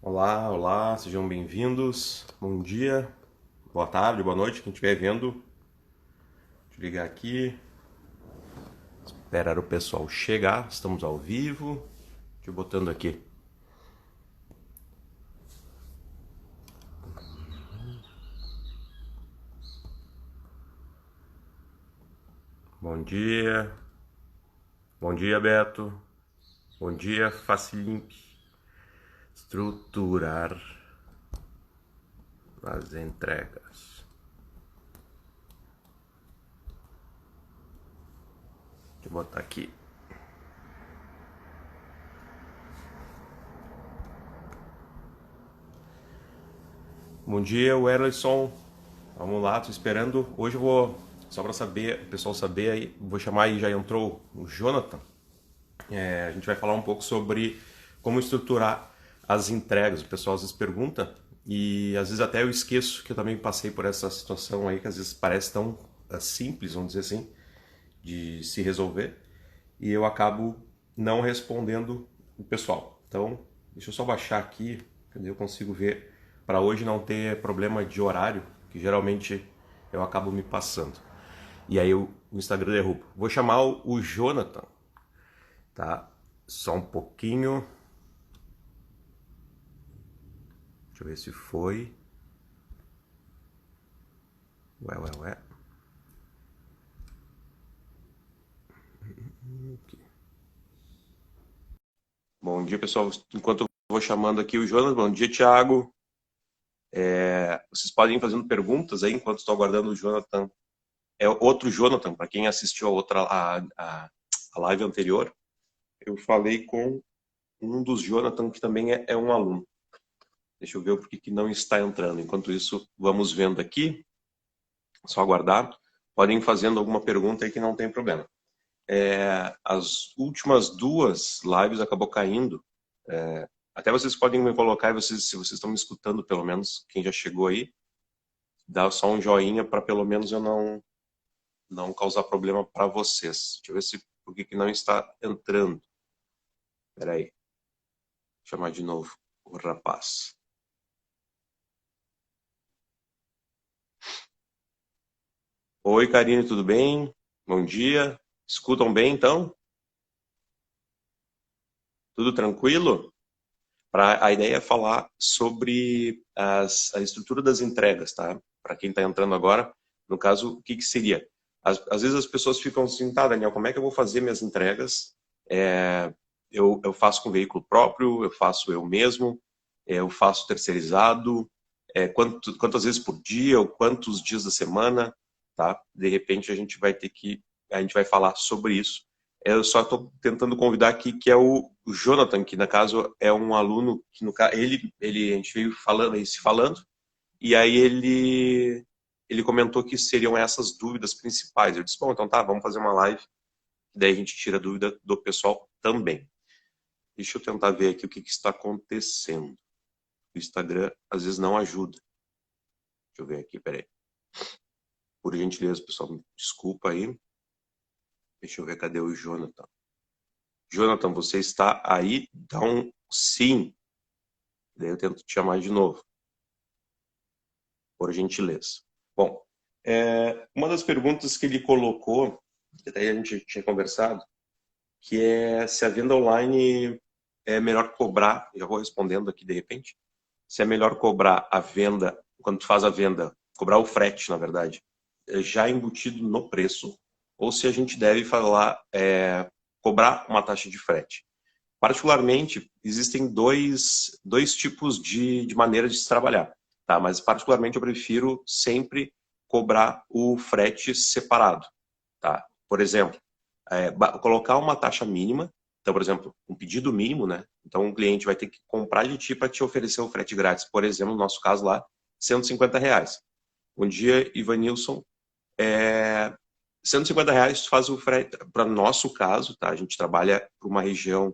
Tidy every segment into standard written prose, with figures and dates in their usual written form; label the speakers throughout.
Speaker 1: Olá, olá, sejam bem-vindos. Bom dia, boa tarde, boa noite, quem estiver vendo. Deixa eu ligar aqui, esperar o pessoal chegar. Estamos ao vivo. Deixa eu botando aqui. Bom dia, bom dia, Beto. Bom dia, Facilimp. Estruturar as entregas. Deixa eu botar aqui. Bom dia, Werlerson. Vamos lá, tô esperando. Hoje eu vou, só para saber, o pessoal saber aí, vou chamar aí, já entrou o Jonathan. A gente vai falar um pouco sobre como estruturar as entregas. O pessoal às vezes pergunta e às vezes até eu esqueço que eu também passei por essa situação aí que às vezes parece tão simples, vamos dizer assim, de se resolver e eu acabo não respondendo o pessoal. Então, deixa eu só baixar aqui, eu consigo ver para hoje não ter problema de horário, que geralmente eu acabo me passando. E aí o Instagram derruba. Vou chamar o Jonathan, tá? Só um pouquinho. Deixa eu ver se foi. Ué. Aqui. Bom dia, pessoal. Enquanto eu vou chamando aqui o Jonas, bom dia, Thiago. Vocês podem ir fazendo perguntas aí enquanto estou aguardando o Jonathan. É outro Jonathan, para quem assistiu a outra a live anterior. Eu falei com um dos Jonathan que também é um aluno. Deixa eu ver o porquê que não está entrando. Enquanto isso, vamos vendo aqui. Só aguardar. Podem ir fazendo alguma pergunta aí que não tem problema. As últimas duas lives acabou caindo. Até vocês podem me colocar, se vocês estão me escutando, pelo menos, quem já chegou aí, dá só um joinha para pelo menos eu não causar problema para vocês. Deixa eu ver se por que não está entrando. Espera aí. Vou chamar de novo o rapaz. Oi, Karine, tudo bem? Bom dia. Escutam bem, então? Tudo tranquilo? A ideia é falar sobre a estrutura das entregas, tá? Para quem está entrando agora, no caso, o que seria? Às vezes as pessoas ficam assim, tá, Daniel, como é que eu vou fazer minhas entregas? Eu faço com veículo próprio, eu faço eu mesmo, eu faço terceirizado, quantas vezes por dia ou quantos dias da semana, tá? De repente a gente vai falar sobre isso. Eu só estou tentando convidar aqui que é o Jonathan, que no caso é um aluno que no caso a gente veio falando se falando e aí ele comentou que seriam essas dúvidas principais. Eu disse, bom, então tá, vamos fazer uma live, daí a gente tira a dúvida do pessoal também. Deixa eu tentar ver aqui o que está acontecendo. O Instagram às vezes não ajuda. Deixa eu ver aqui, peraí. Por gentileza, pessoal, desculpa aí. Deixa eu ver, cadê o Jonathan? Jonathan, você está aí? Dá um sim. Daí eu tento te chamar de novo, por gentileza. Bom, uma das perguntas que ele colocou, que daí a gente tinha conversado, que é se a venda online é melhor cobrar, já vou respondendo aqui de repente, se é melhor cobrar a venda, quando tu faz a venda, cobrar o frete, na verdade, já embutido no preço, ou se a gente deve falar, cobrar uma taxa de frete. Particularmente, existem dois tipos de maneira de se trabalhar, tá? Mas particularmente eu prefiro sempre cobrar o frete separado, tá? Por exemplo, colocar uma taxa mínima, então, por exemplo, um pedido mínimo, né? Então, um cliente vai ter que comprar de ti para te oferecer o frete grátis. Por exemplo, no nosso caso lá, R$ 150. Bom dia, Ivanilson. R$ 150 tu faz o frete, para nosso caso, tá? A gente trabalha para uma região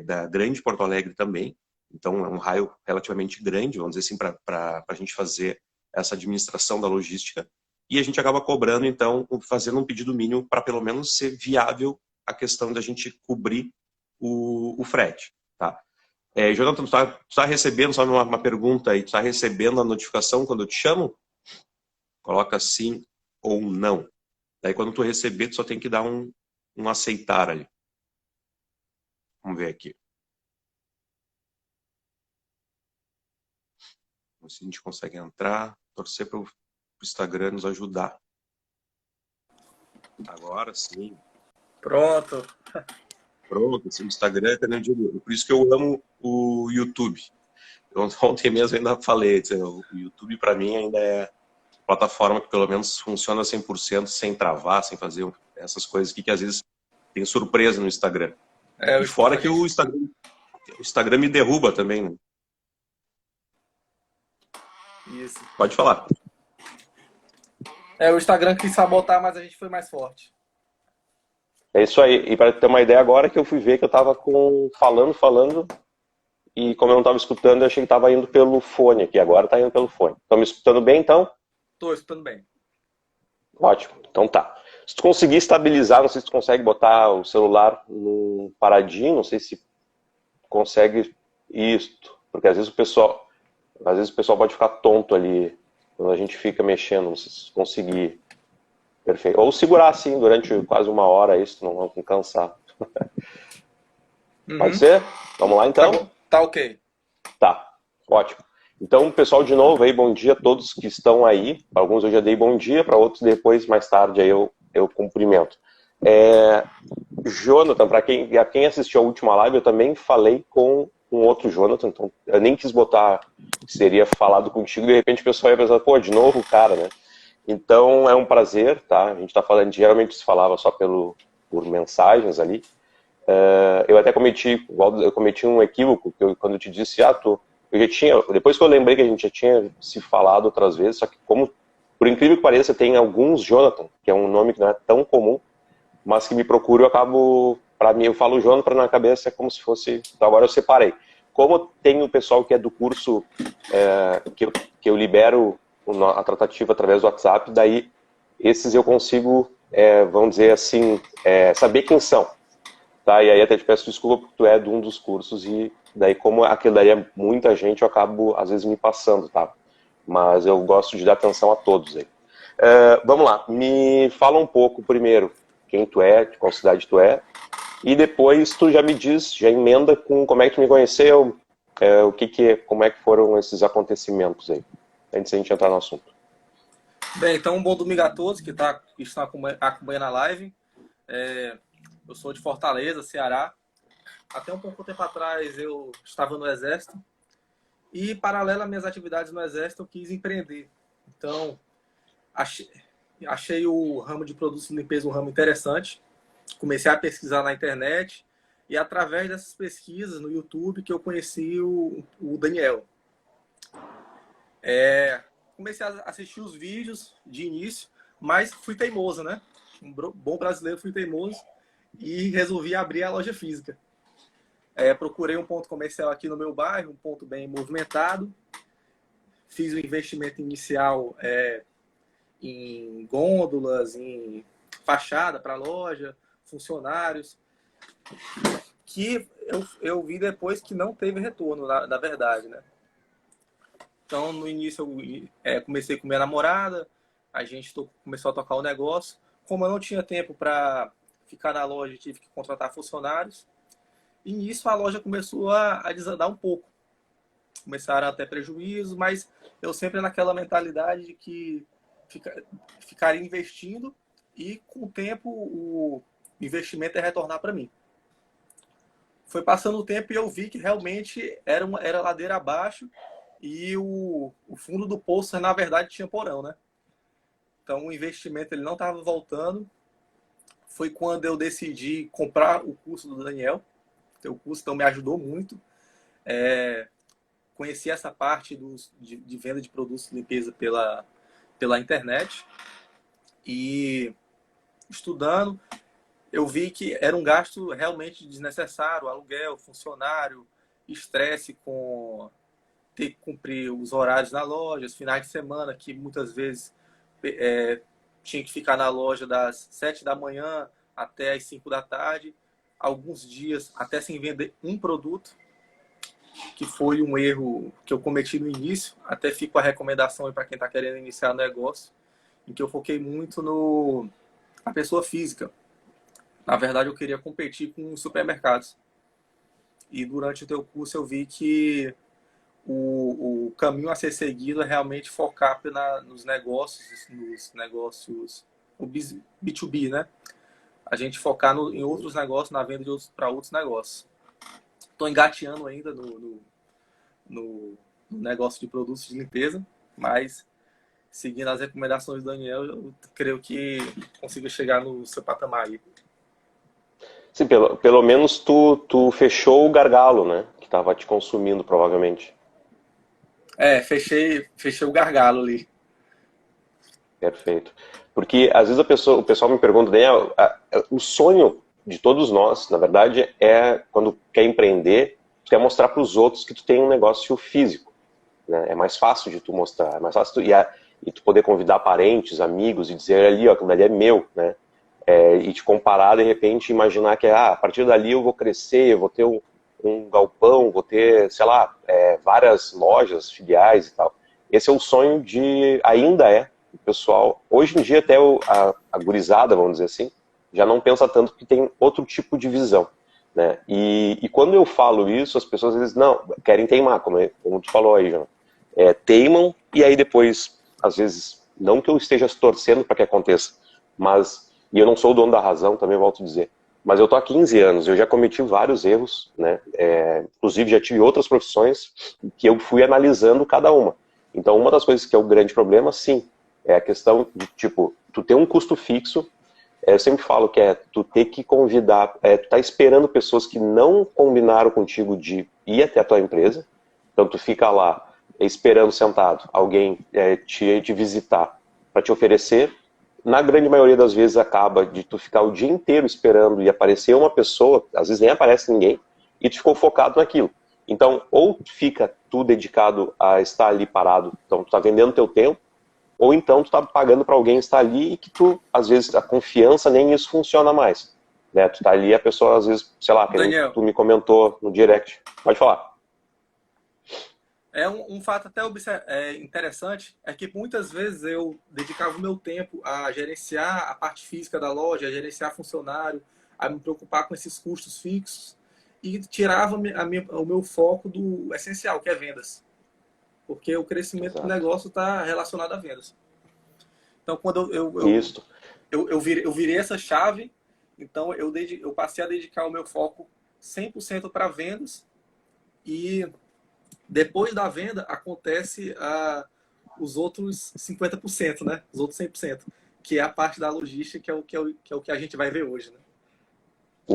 Speaker 1: da Grande Porto Alegre também, então é um raio relativamente grande, vamos dizer assim, para a gente fazer essa administração da logística, e a gente acaba cobrando, então, fazendo um pedido mínimo para pelo menos ser viável a questão da gente cobrir o frete, tá? Jonathan, tu tá recebendo, só uma pergunta aí, tu tá recebendo a notificação quando eu te chamo? Coloca sim ou não. Daí quando tu receber, tu só tem que dar um aceitar ali. Vamos ver aqui. Vamos ver se a gente consegue entrar, torcer para o Instagram nos ajudar. Agora sim.
Speaker 2: Pronto.
Speaker 1: Pronto, esse Instagram é grande. Por isso que eu amo o YouTube. Ontem mesmo ainda falei, o YouTube para mim ainda é plataforma que pelo menos funciona 100% sem travar, sem fazer essas coisas que às vezes tem surpresa no Instagram. E fora que o Instagram me derruba também, né?
Speaker 2: Isso.
Speaker 1: Pode falar.
Speaker 2: O Instagram quis sabotar, mas a gente foi mais forte.
Speaker 3: É isso aí. E para ter uma ideia agora que eu fui ver que eu tava falando, e como eu não tava escutando, eu achei que tava indo pelo fone aqui. Agora tá indo pelo fone. Estão me escutando bem, então?
Speaker 2: Tô escutando bem.
Speaker 3: Ótimo. Então tá. Se tu conseguir estabilizar, não sei se tu consegue botar o celular num paradinho, não sei se consegue isto. Porque às vezes o pessoal pode ficar tonto ali quando a gente fica mexendo, não sei se conseguir. Perfeito. Ou segurar assim durante quase uma hora isso, não cansar. Pode ser? Vamos lá então?
Speaker 2: Tá ok.
Speaker 3: Tá, ótimo. Então, pessoal, de novo aí, bom dia a todos que estão aí. Para alguns eu já dei bom dia, para outros depois, mais tarde, aí eu cumprimento. Jonathan, para quem assistiu a última live, eu também falei com um outro Jonathan, então eu nem quis botar que seria falado contigo, de repente o pessoal ia pensar, pô, de novo o cara, né? Então é um prazer, tá? A gente está falando, geralmente se falava só por mensagens ali. Eu até cometi um equívoco quando eu te disse, eu já tinha, depois que eu lembrei que a gente já tinha se falado outras vezes, só que como, por incrível que pareça, tem alguns Jonathan, que é um nome que não é tão comum, mas que me procuro, eu acabo, para mim, eu falo Jonathan na cabeça, é como se fosse, então agora eu separei. Como tem o pessoal que é do curso que eu libero a tratativa através do WhatsApp, daí esses eu consigo, vamos dizer assim, saber quem são. Tá, e aí até te peço desculpa porque tu é de um dos cursos e daí como aquilo daí é muita gente, eu acabo às vezes me passando, tá? Mas eu gosto de dar atenção a todos aí. Vamos lá, me fala um pouco primeiro quem tu é, de qual cidade tu é, e depois tu já me diz, já emenda com como é que tu me conheceu, como é que foram esses acontecimentos aí, antes de a gente entrar no assunto.
Speaker 2: Bem, então um bom domingo a todos que estão acompanhando a live. Eu sou de Fortaleza, Ceará. Até um pouco tempo atrás eu estava no Exército e, paralelo às minhas atividades no Exército, eu quis empreender. Então, achei o ramo de produtos de limpeza um ramo interessante. Comecei a pesquisar na internet e, através dessas pesquisas no YouTube, que eu conheci o Daniel. Comecei a assistir os vídeos de início, mas fui teimoso, né? Um bom brasileiro, fui teimoso e resolvi abrir a loja física. Procurei um ponto comercial aqui no meu bairro, um ponto bem movimentado. Fiz o investimento inicial em gôndolas, em fachada para a loja, funcionários, que eu vi depois que não teve retorno, na verdade, né? Então, no início, eu comecei com minha namorada, a gente começou a tocar o negócio. Como eu não tinha tempo para ficar na loja, tive que contratar funcionários. E nisso a loja começou a desandar um pouco. Começaram a ter prejuízo, mas eu sempre naquela mentalidade de que ficaria investindo e com o tempo o investimento ia retornar para mim. Foi passando o tempo e eu vi que realmente era ladeira abaixo e o fundo do poço, na verdade, tinha porão, né? Então o investimento ele não estava voltando. Foi quando eu decidi comprar o curso do Daniel. O curso então me ajudou muito. Conheci essa parte de venda de produtos de limpeza pela internet. E estudando, eu vi que era um gasto realmente desnecessário. Aluguel, funcionário, estresse com ter que cumprir os horários na loja, os finais de semana, que muitas vezes tinha que ficar na loja das 7 da manhã até as 5 da tarde. Alguns dias até sem vender um produto. que foi um erro que eu cometi no início. Até fico a recomendação para quem está querendo iniciar o negócio, em que eu foquei muito na pessoa física. Na verdade, eu queria competir com os supermercados. E durante o teu curso eu vi que o caminho a ser seguido é realmente focar nos negócios, o B2B, né? A gente focar em outros negócios, na venda para outros negócios. Estou engateando ainda no negócio de produtos de limpeza, mas seguindo as recomendações do Daniel, eu creio que consigo chegar no seu patamar aí.
Speaker 3: Sim, pelo menos tu fechou o gargalo, né? Que estava te consumindo, provavelmente.
Speaker 2: Fechei o gargalo ali.
Speaker 3: Perfeito. Porque às vezes o pessoal me pergunta, Daniel, o sonho de todos nós, na verdade, é quando quer empreender, tu quer mostrar para os outros que tu tem um negócio físico, né? É mais fácil de tu mostrar, é mais fácil e tu poder convidar parentes, amigos e dizer ali, ó, aquilo ali é meu, né? E te comparar, de repente, imaginar que a partir dali eu vou crescer, eu vou ter um galpão, vou ter, sei lá, várias lojas, filiais e tal. Esse é o sonho ainda é, o pessoal, hoje em dia até a gurizada, vamos dizer assim, já não pensa tanto que tem outro tipo de visão, né? E quando eu falo isso, as pessoas às vezes, não, querem teimar, como tu falou aí, João. Teimam e aí depois, às vezes, não que eu esteja torcendo para que aconteça, mas, e eu não sou o dono da razão, também volto a dizer, mas eu tô há 15 anos, eu já cometi vários erros, né? Inclusive já tive outras profissões que eu fui analisando cada uma. Então uma das coisas que é o grande problema, sim, é a questão de, tipo, tu ter um custo fixo. Eu sempre falo que tu ter que convidar, tu tá esperando pessoas que não combinaram contigo de ir até a tua empresa, então tu fica lá esperando sentado, alguém te visitar para te oferecer. Na grande maioria das vezes acaba de tu ficar o dia inteiro esperando e aparecer uma pessoa, às vezes nem aparece ninguém, e tu ficou focado naquilo. Então, ou fica tu dedicado a estar ali parado, então tu tá vendendo teu tempo, ou então tu tá pagando para alguém estar ali e que tu, às vezes, a confiança nem isso funciona mais, né? Tu tá ali, a pessoa, às vezes, sei lá, que tu me comentou no direct. Pode falar.
Speaker 2: Um fato até interessante é que muitas vezes eu dedicava o meu tempo a gerenciar a parte física da loja, a gerenciar funcionário, a me preocupar com esses custos fixos e tirava o meu foco do essencial, que é vendas. Porque o crescimento do negócio está relacionado a vendas. Então, quando eu virei essa chave, então eu passei a dedicar o meu foco 100% para vendas e depois da venda acontece os outros 50%, né? Os outros 100%, que é a parte da logística, que é o que a gente vai ver hoje, né?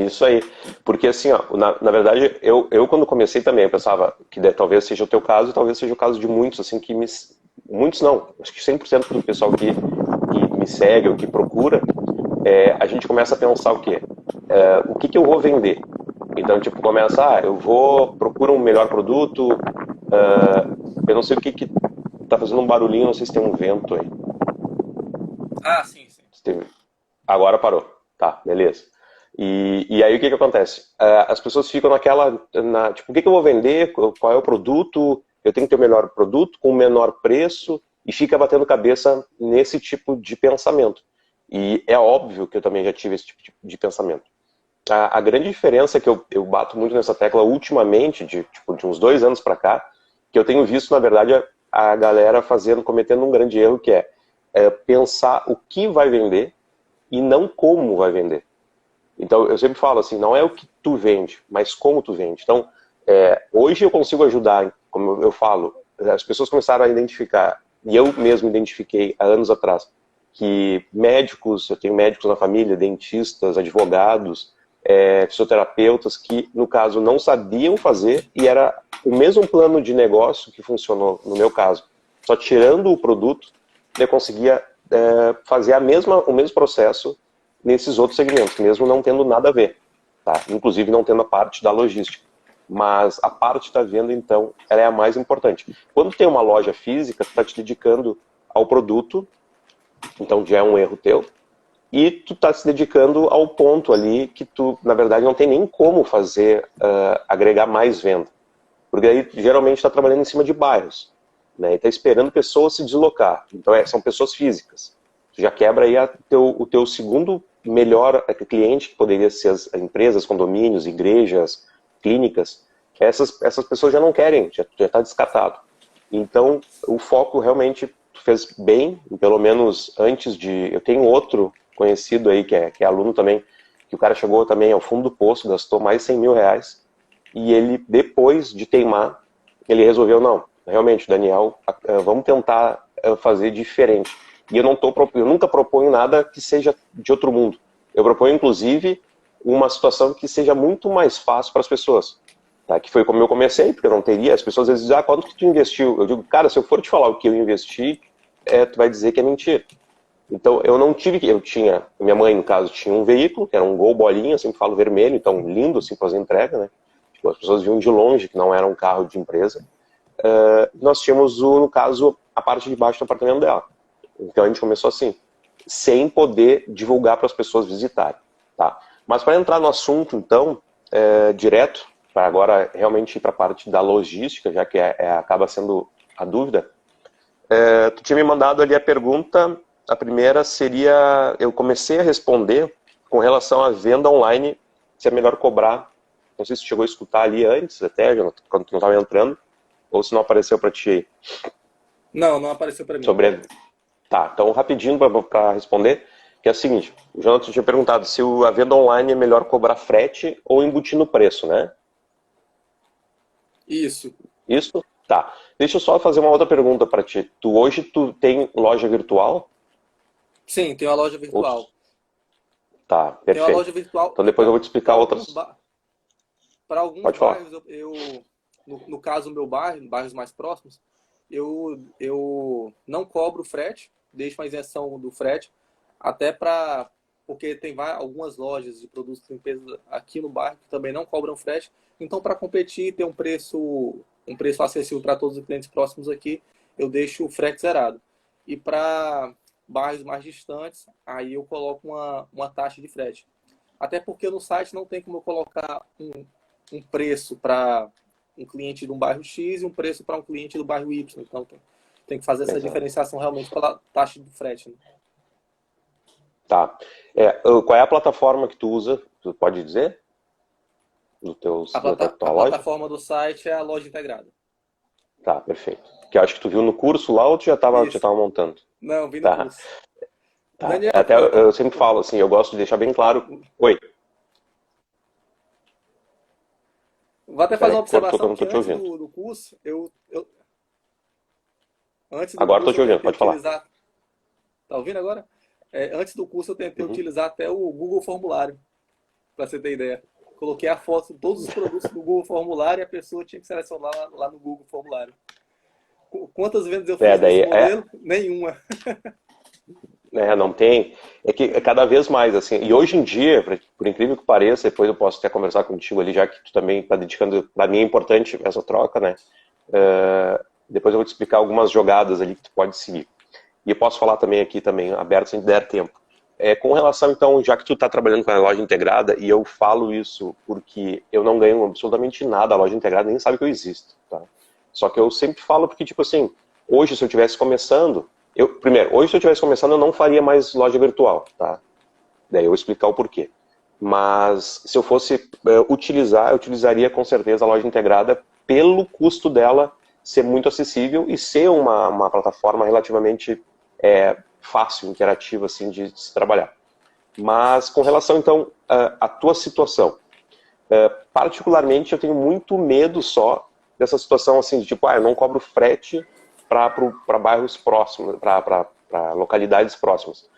Speaker 3: Isso aí, porque assim, ó, na verdade, eu quando comecei também, eu pensava que talvez seja o teu caso, talvez seja o caso de muitos, assim, muitos não, acho que 100% do pessoal que me segue ou que procura, a gente começa a pensar o quê? O que eu vou vender? Então, tipo, começa, procura um melhor produto, eu não sei o que tá fazendo um barulhinho, não sei se tem um vento aí.
Speaker 2: Sim.
Speaker 3: Agora parou, tá, beleza. E aí o que acontece? As pessoas ficam tipo, o que eu vou vender, qual é o produto, eu tenho que ter o melhor produto com o menor preço, e fica batendo cabeça nesse tipo de pensamento. E é óbvio que eu também já tive esse tipo de pensamento. A grande diferença que eu bato muito nessa tecla ultimamente, de uns 2 anos para cá, que eu tenho visto, na verdade, a galera cometendo um grande erro, que é pensar o que vai vender e não como vai vender. Então, eu sempre falo assim, não é o que tu vende, mas como tu vende. Então, hoje eu consigo ajudar, como eu falo, as pessoas começaram a identificar, e eu mesmo identifiquei há anos atrás, que eu tenho médicos na família, dentistas, advogados, fisioterapeutas, que, no caso, não sabiam fazer, e era o mesmo plano de negócio que funcionou no meu caso. Só tirando o produto, eu conseguia fazer o mesmo processo nesses outros segmentos, mesmo não tendo nada a ver, tá? Inclusive não tendo a parte da logística. Mas a parte da venda, então, ela é a mais importante. Quando tem uma loja física, tu está te dedicando ao produto, então já é um erro teu, e tu está se dedicando ao ponto ali que tu, na verdade, não tem nem como fazer, agregar mais venda. Porque aí geralmente está trabalhando em cima de bairros, né? E está esperando pessoas se deslocar. Então são pessoas físicas. Tu já quebra aí o teu segundo melhor cliente, que poderia ser as empresas, condomínios, igrejas, clínicas. Essas pessoas já não querem, já está descartado. Então, o foco realmente tu fez bem, pelo menos antes de... Eu tenho outro conhecido aí, que é aluno também, que o cara chegou também ao fundo do poço, gastou mais de 100 mil reais, e ele, depois de teimar, ele resolveu, não, realmente, Daniel, vamos tentar fazer diferente. E eu nunca proponho nada que seja de outro mundo. Eu proponho, inclusive, uma situação que seja muito mais fácil para as pessoas. Tá? Que foi como eu comecei, porque eu não teria. As pessoas às vezes dizem, quanto que tu investiu? Eu digo, cara, se eu for te falar o que eu investi, tu vai dizer que é mentira. Então, minha mãe, no caso, tinha um veículo, que era um Gol bolinha, eu sempre falo vermelho, então lindo, assim, fazer entrega, né? Tipo, as pessoas viam de longe que não era um carro de empresa. Nós tínhamos, no caso, a parte de baixo do apartamento dela. Então, a gente começou assim, sem poder divulgar para as pessoas visitarem, tá? Mas para entrar no assunto, então, direto, para agora realmente ir para a parte da logística, já que acaba sendo a dúvida, tu tinha me mandado ali a pergunta, a primeira seria, eu comecei a responder com relação à venda online, se é melhor cobrar, não sei se chegou a escutar ali antes, até, quando tu não estava entrando, ou se não apareceu para ti aí.
Speaker 2: Não apareceu para mim.
Speaker 3: Tá, então rapidinho para responder, que é o seguinte, o Jonathan tinha perguntado se a venda online é melhor cobrar frete ou embutir no preço, né?
Speaker 2: Isso.
Speaker 3: Isso? Tá. Deixa eu só fazer uma outra pergunta para ti. Hoje tu tem loja virtual?
Speaker 2: Sim, tem uma loja virtual.
Speaker 3: Tá, perfeito.
Speaker 2: Tem uma loja virtual.
Speaker 3: Então depois eu vou te explicar outras.
Speaker 2: Para alguns bairros, no caso, o meu bairro, bairros mais próximos, eu não cobro frete, deixo uma isenção do frete, até porque tem algumas lojas de produtos de limpeza aqui no bairro que também não cobram frete. Então, para competir, ter um preço acessível para todos os clientes próximos aqui, eu deixo o frete zerado. E para bairros mais distantes, aí eu coloco uma taxa de frete. Até porque no site não tem como eu colocar um preço para um cliente de um bairro X e um preço para um cliente do bairro Y. Então, tem que fazer essa diferenciação realmente pela taxa de frete. Né?
Speaker 3: Tá. Qual é a plataforma que tu usa? Tu pode dizer?
Speaker 2: A plataforma do site é a loja integrada.
Speaker 3: Tá, perfeito. Que eu acho que tu viu no curso lá ou tu já estava montando?
Speaker 2: Não, vi no curso.
Speaker 3: Tá. Daniel, até eu sempre falo assim, eu gosto de deixar bem claro. Oi.
Speaker 2: Vou até fazer uma observação que antes do curso,
Speaker 3: agora estou te ouvindo, pode falar.
Speaker 2: Tá ouvindo agora? Antes do curso eu tentei utilizar até o Google Formulário, para você ter ideia. Coloquei a foto de todos os produtos no Google Formulário e a pessoa tinha que selecionar lá no Google Formulário. Quantas vezes eu fiz esse modelo? Nenhuma.
Speaker 3: Não tem. É que cada vez mais, assim. E hoje em dia, por incrível que pareça, depois eu posso até conversar contigo ali, já que tu também está dedicando. Para mim é importante essa troca, né? Depois eu vou te explicar algumas jogadas ali que tu pode seguir. E eu posso falar também aqui, aberto, se der tempo. Com relação, então, já que tu está trabalhando com a loja integrada, e eu falo isso porque eu não ganho absolutamente nada, a loja integrada nem sabe que eu existo, tá? Só que eu sempre falo porque, tipo assim, hoje se eu estivesse começando, hoje se eu estivesse começando eu não faria mais loja virtual, tá? Daí eu vou explicar o porquê. Mas se eu fosse utilizar, eu utilizaria com certeza a loja integrada pelo custo dela ser muito acessível e ser uma plataforma relativamente fácil, interativa, assim, de se trabalhar. Mas com relação, então, à tua situação, particularmente eu tenho muito medo só dessa situação, assim, de tipo, eu não cobro frete para bairros próximos, para localidades próximas.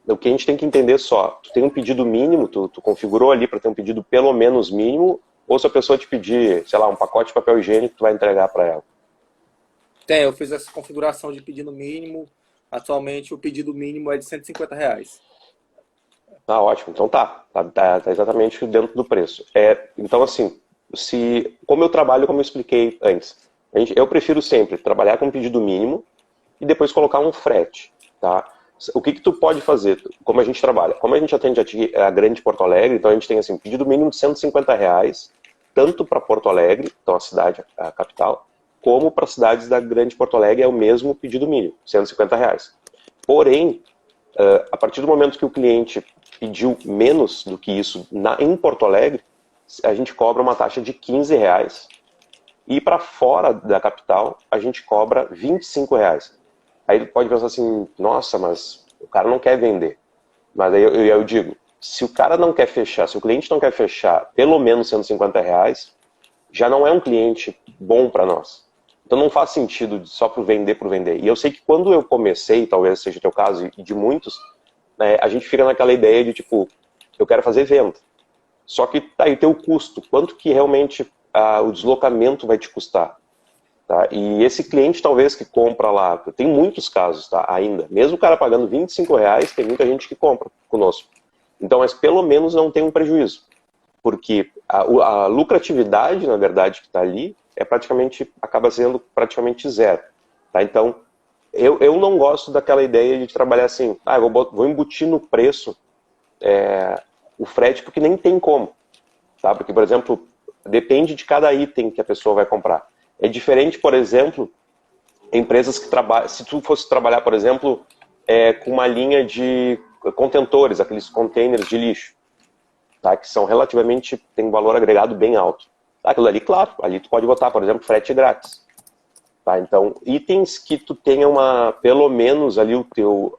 Speaker 3: O que a gente tem que entender só, tu tem um pedido mínimo, tu configurou ali para ter um pedido pelo menos mínimo, ou se a pessoa te pedir, sei lá, um pacote de papel higiênico, tu vai entregar para ela?
Speaker 2: Eu fiz essa configuração de pedido mínimo. Atualmente o pedido mínimo é de R$150.
Speaker 3: Ah, ótimo. Então tá exatamente dentro do preço. Então assim, como eu trabalho, como eu expliquei antes, eu prefiro sempre trabalhar com pedido mínimo e depois colocar um frete, tá? O que tu pode fazer, como a gente trabalha? Como a gente atende a Grande Porto Alegre, então a gente tem assim, pedido mínimo de R$150, tanto para Porto Alegre, então a cidade, a capital, como para cidades da Grande Porto Alegre é o mesmo pedido mínimo, R$ 150. Porém, a partir do momento que o cliente pediu menos do que isso em Porto Alegre, a gente cobra uma taxa de R$ 15. E para fora da capital, a gente cobra R$ 25. Aí ele pode pensar assim, nossa, mas o cara não quer vender. Mas aí eu digo, se o cara não quer fechar, se o cliente não quer fechar pelo menos R$ 150, já não é um cliente bom para nós. Então não faz sentido só por vender. E eu sei que quando eu comecei, talvez seja o teu caso e de muitos, né, a gente fica naquela ideia de tipo, eu quero fazer venda. Só que tá aí tem o custo, quanto que realmente o deslocamento vai te custar. Tá? E esse cliente talvez que compra lá, tem muitos casos tá, ainda, mesmo o cara pagando R$ 25, tem muita gente que compra conosco. Então, mas pelo menos não tem um prejuízo. Porque a lucratividade, na verdade, que está ali, acaba sendo praticamente zero. Tá? Então, eu não gosto daquela ideia de trabalhar assim, eu vou embutir no preço o frete, porque nem tem como. Tá? Porque, por exemplo, depende de cada item que a pessoa vai comprar. É diferente, por exemplo, empresas que trabalham, se tu fosse trabalhar, por exemplo, com uma linha de contentores, aqueles containers de lixo, tá? Que são relativamente, tem um valor agregado bem alto. Aquilo ali, claro, ali tu pode botar, por exemplo, frete grátis. Tá? Então, itens que tu tenha pelo menos ali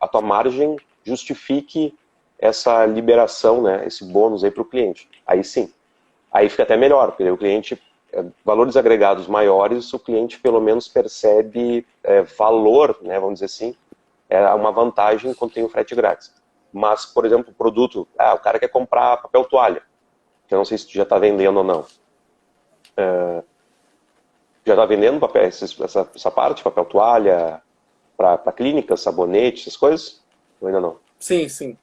Speaker 3: a tua margem justifique essa liberação, né, esse bônus aí para o cliente. Aí sim. Aí fica até melhor, porque o cliente, valores agregados maiores, o cliente pelo menos percebe valor, né, vamos dizer assim, uma vantagem quando tem o frete grátis. Mas, por exemplo, o produto, o cara quer comprar papel toalha, que eu não sei se tu já está vendendo ou não. Já está vendendo papel, essa parte, papel toalha, para clínicas, sabonete, essas coisas? Ou ainda não?
Speaker 2: Sim, sim.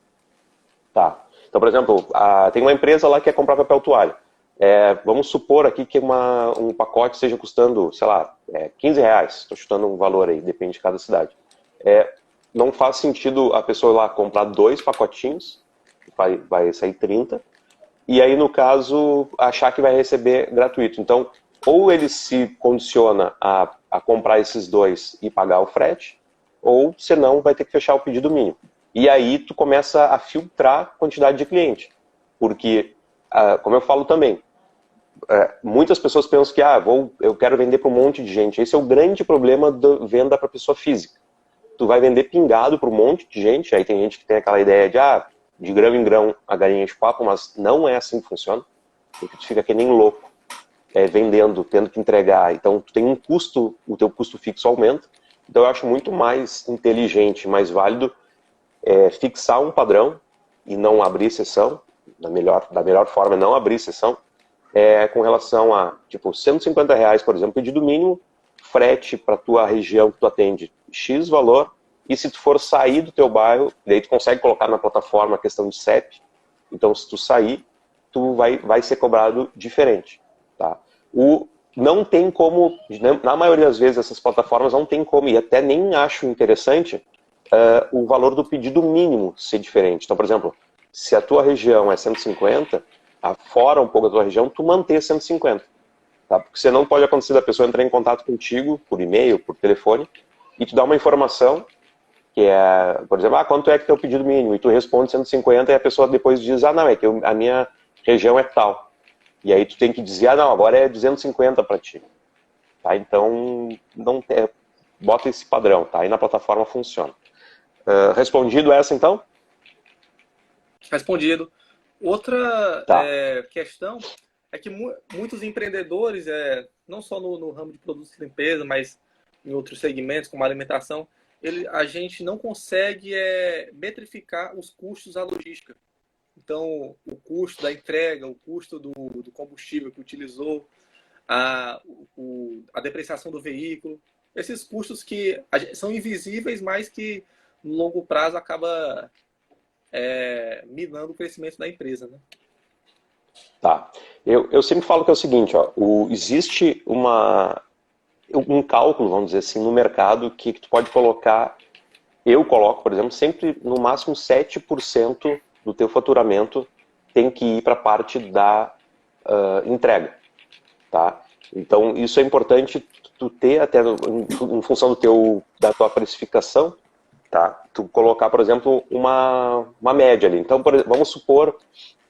Speaker 3: Tá. Então, por exemplo, tem uma empresa lá que quer comprar papel toalha. Vamos supor aqui que um pacote esteja custando, sei lá, R$ 15. Estou chutando um valor aí, depende de cada cidade. Não faz sentido a pessoa lá comprar 2 pacotinhos, vai sair 30, e aí, no caso, achar que vai receber gratuito. Então, ou ele se condiciona a comprar esses 2 e pagar o frete, ou, senão, vai ter que fechar o pedido mínimo. E aí, tu começa a filtrar a quantidade de cliente. Porque, como eu falo também, muitas pessoas pensam que eu quero vender para um monte de gente. Esse é o grande problema da venda para pessoa física. Tu vai vender pingado para um monte de gente, aí tem gente que tem aquela ideia de grão em grão a galinha de papo, mas não é assim que funciona, porque tu fica que nem louco, vendendo, tendo que entregar, então tu tem um custo, o teu custo fixo aumenta, então eu acho muito mais inteligente, mais válido fixar um padrão e não abrir exceção, da melhor forma não abrir exceção, com relação a, tipo, R$ 150, por exemplo, pedido mínimo, frete para tua região que tu atende X valor, e se tu for sair do teu bairro, daí tu consegue colocar na plataforma a questão de CEP, então se tu sair, tu vai ser cobrado diferente. Tá? Não tem como, na maioria das vezes essas plataformas não tem como, e até nem acho interessante, o valor do pedido mínimo ser diferente. Então, por exemplo, se a tua região é 150, fora um pouco da tua região, tu manter 150. Tá? Porque senão pode acontecer da pessoa entrar em contato contigo por e-mail, por telefone, e tu dá uma informação que por exemplo, quanto é que é o pedido mínimo? E tu responde 150 e a pessoa depois diz, não, é que a minha região é tal. E aí tu tem que dizer, não, agora é 250 para ti. Tá? Então, bota esse padrão, tá? Aí na plataforma funciona. Respondido essa, então?
Speaker 2: Respondido. Outra
Speaker 3: Tá.
Speaker 2: questão é que muitos empreendedores, não só no ramo de produtos de limpeza, mas em outros segmentos, como a alimentação, a gente não consegue metrificar os custos da logística. Então, o custo da entrega, o custo do combustível que utilizou, a depreciação do veículo, esses custos que são invisíveis, mas que no longo prazo acaba minando o crescimento da empresa, né?
Speaker 3: Tá. Eu sempre falo que é o seguinte, existe um cálculo, vamos dizer assim, no mercado que tu pode colocar, eu coloco, por exemplo, sempre no máximo 7% do teu faturamento tem que ir para a parte da entrega. tá? Então, isso é importante tu ter até em função da tua precificação, tá? Tu colocar, por exemplo, uma média ali. Então, vamos supor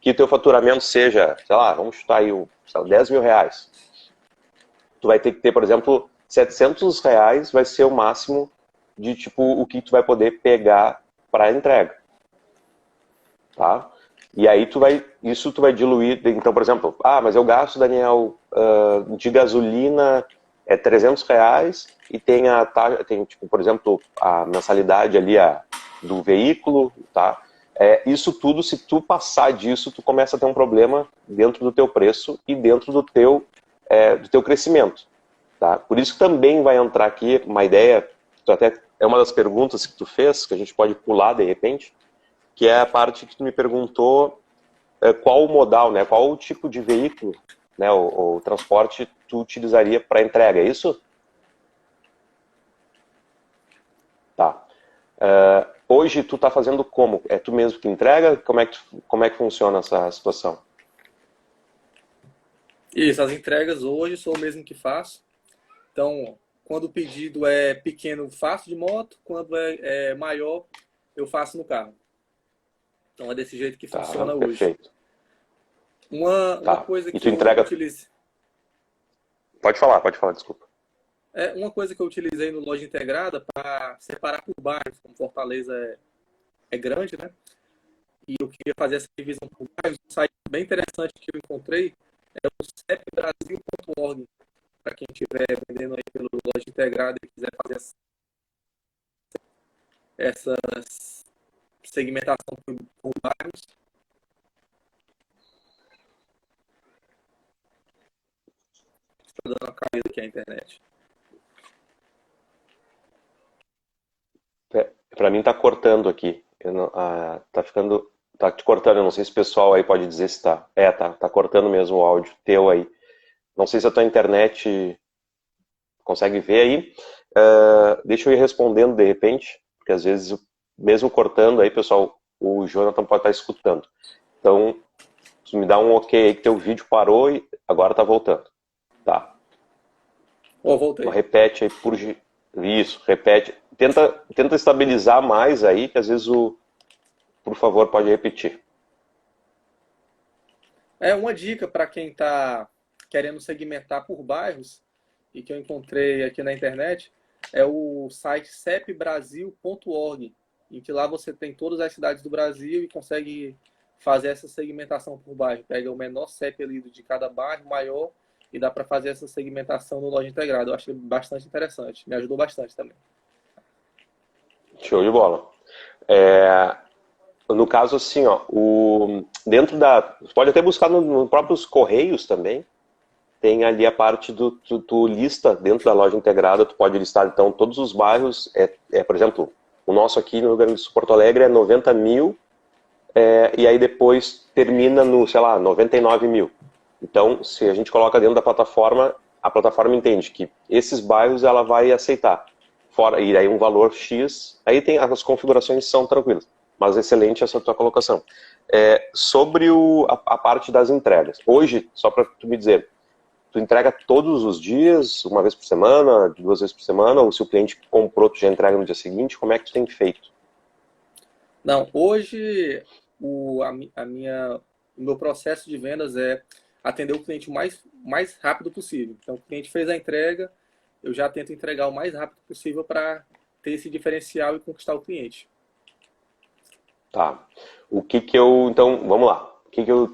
Speaker 3: que teu faturamento seja, sei lá, vamos chutar aí, sei lá, 10 mil reais. Tu vai ter que ter, por exemplo, 700 reais vai ser o máximo de, tipo, o que tu vai poder pegar para entrega, tá? E aí isso tu vai diluir, então, por exemplo, mas eu gasto, Daniel, de gasolina é 300 reais e tem tipo, por exemplo, a mensalidade ali do veículo, tá? Isso tudo, se tu passar disso, tu começa a ter um problema dentro do teu preço e dentro do teu crescimento, tá? Por isso também vai entrar aqui uma ideia, até é uma das perguntas que tu fez, que a gente pode pular de repente, que é a parte que tu me perguntou qual o modal, né? Qual o tipo de veículo, né? O transporte tu utilizaria para entrega, é isso? Tá. Hoje tu tá fazendo como? É tu mesmo que entrega? Como é que funciona essa situação?
Speaker 2: Isso, as entregas hoje sou eu mesmo que faço. Então, quando o pedido é pequeno, faço de moto. Quando é maior, eu faço no carro. Então, é desse jeito que
Speaker 3: Tá,
Speaker 2: funciona hoje.
Speaker 3: perfeito.
Speaker 2: Uma coisa
Speaker 3: E
Speaker 2: que
Speaker 3: tu
Speaker 2: eu
Speaker 3: entrega...
Speaker 2: utilizo...
Speaker 3: Pode falar, desculpa.
Speaker 2: Uma coisa que eu utilizei no Loja Integrada para separar por bairros, como Fortaleza é grande, né? E eu queria fazer essa divisão por bairros. Um site bem interessante que eu encontrei é o cepbrasil.org. Para quem estiver vendendo aí pelo Loja Integrada e quiser fazer essa segmentação por bairros. Está dando uma caída aqui a internet.
Speaker 3: Para mim tá cortando aqui. Tá te cortando, eu não sei se o pessoal aí pode dizer se tá. Tá cortando mesmo o áudio teu aí. Não sei se a tua internet consegue ver aí. Deixa eu ir respondendo de repente, porque às vezes, mesmo cortando aí, pessoal, o Jonathan pode estar escutando. Então, se me dá um ok aí que teu vídeo parou e agora tá voltando. Tá.
Speaker 2: Voltei.
Speaker 3: Então, repete aí Isso, repete. Tenta estabilizar mais aí, que às vezes por favor, pode repetir.
Speaker 2: Uma dica para quem está querendo segmentar por bairros e que eu encontrei aqui na internet é o site cepbrasil.org, em que lá você tem todas as cidades do Brasil e consegue fazer essa segmentação por bairro. Pega o menor CEP ali de cada bairro, maior, e dá para fazer essa segmentação no Loja Integrada. Eu achei bastante interessante, me ajudou bastante também.
Speaker 3: Show de bola. No caso, assim, ó, você pode até buscar nos próprios Correios também. Tem ali a parte tu lista dentro da Loja Integrada, tu pode listar então todos os bairros. Por exemplo, o nosso aqui no Rio Grande do Sul, Porto Alegre, é 90 mil, e aí depois termina no, sei lá, 99 mil. Então, se a gente coloca dentro da plataforma, a plataforma entende que esses bairros ela vai aceitar. E aí um valor X, aí tem as configurações são tranquilas. Mas excelente essa tua colocação. Sobre a parte das entregas. Hoje, só para tu me dizer, tu entrega todos os dias, uma vez por semana, 2 vezes por semana, ou se o cliente comprou, tu já entrega no dia seguinte, como é que tu tem feito?
Speaker 2: Não, hoje o meu processo de vendas é atender o cliente o mais rápido possível. Então, o cliente fez a entrega, eu já tento entregar o mais rápido possível para ter esse diferencial e conquistar o cliente.
Speaker 3: Tá. Então, vamos lá.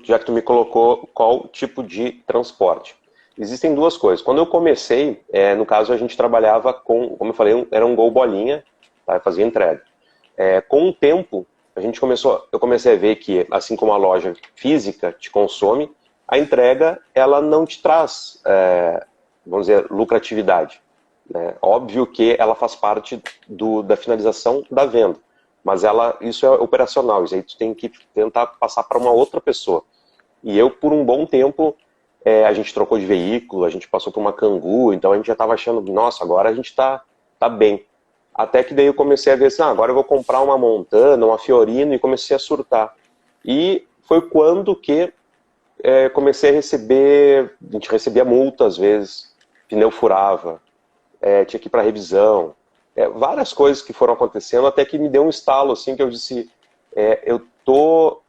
Speaker 3: Já que tu me colocou, qual tipo de transporte? Existem duas coisas. Quando eu comecei, no caso, a gente trabalhava como eu falei, era um Gol Bolinha, tá? Fazia entrega. Com o tempo, eu comecei a ver que, assim como a loja física te consome, a entrega, ela não te traz, vamos dizer, lucratividade. Né? Óbvio que ela faz parte da finalização da venda, mas isso é operacional, isso aí tu tem que tentar passar para uma outra pessoa. E eu, por um bom tempo, a gente trocou de veículo, a gente passou por uma Kangoo, então a gente já estava achando, nossa, agora a gente tá bem. Até que daí eu comecei a ver assim, agora eu vou comprar uma Montana, uma Fiorino, e comecei a surtar. E foi quando que comecei a gente recebia multa às vezes, pneu furava, tinha que ir para revisão, várias coisas que foram acontecendo, até que me deu um estalo, assim, que eu disse, eu tô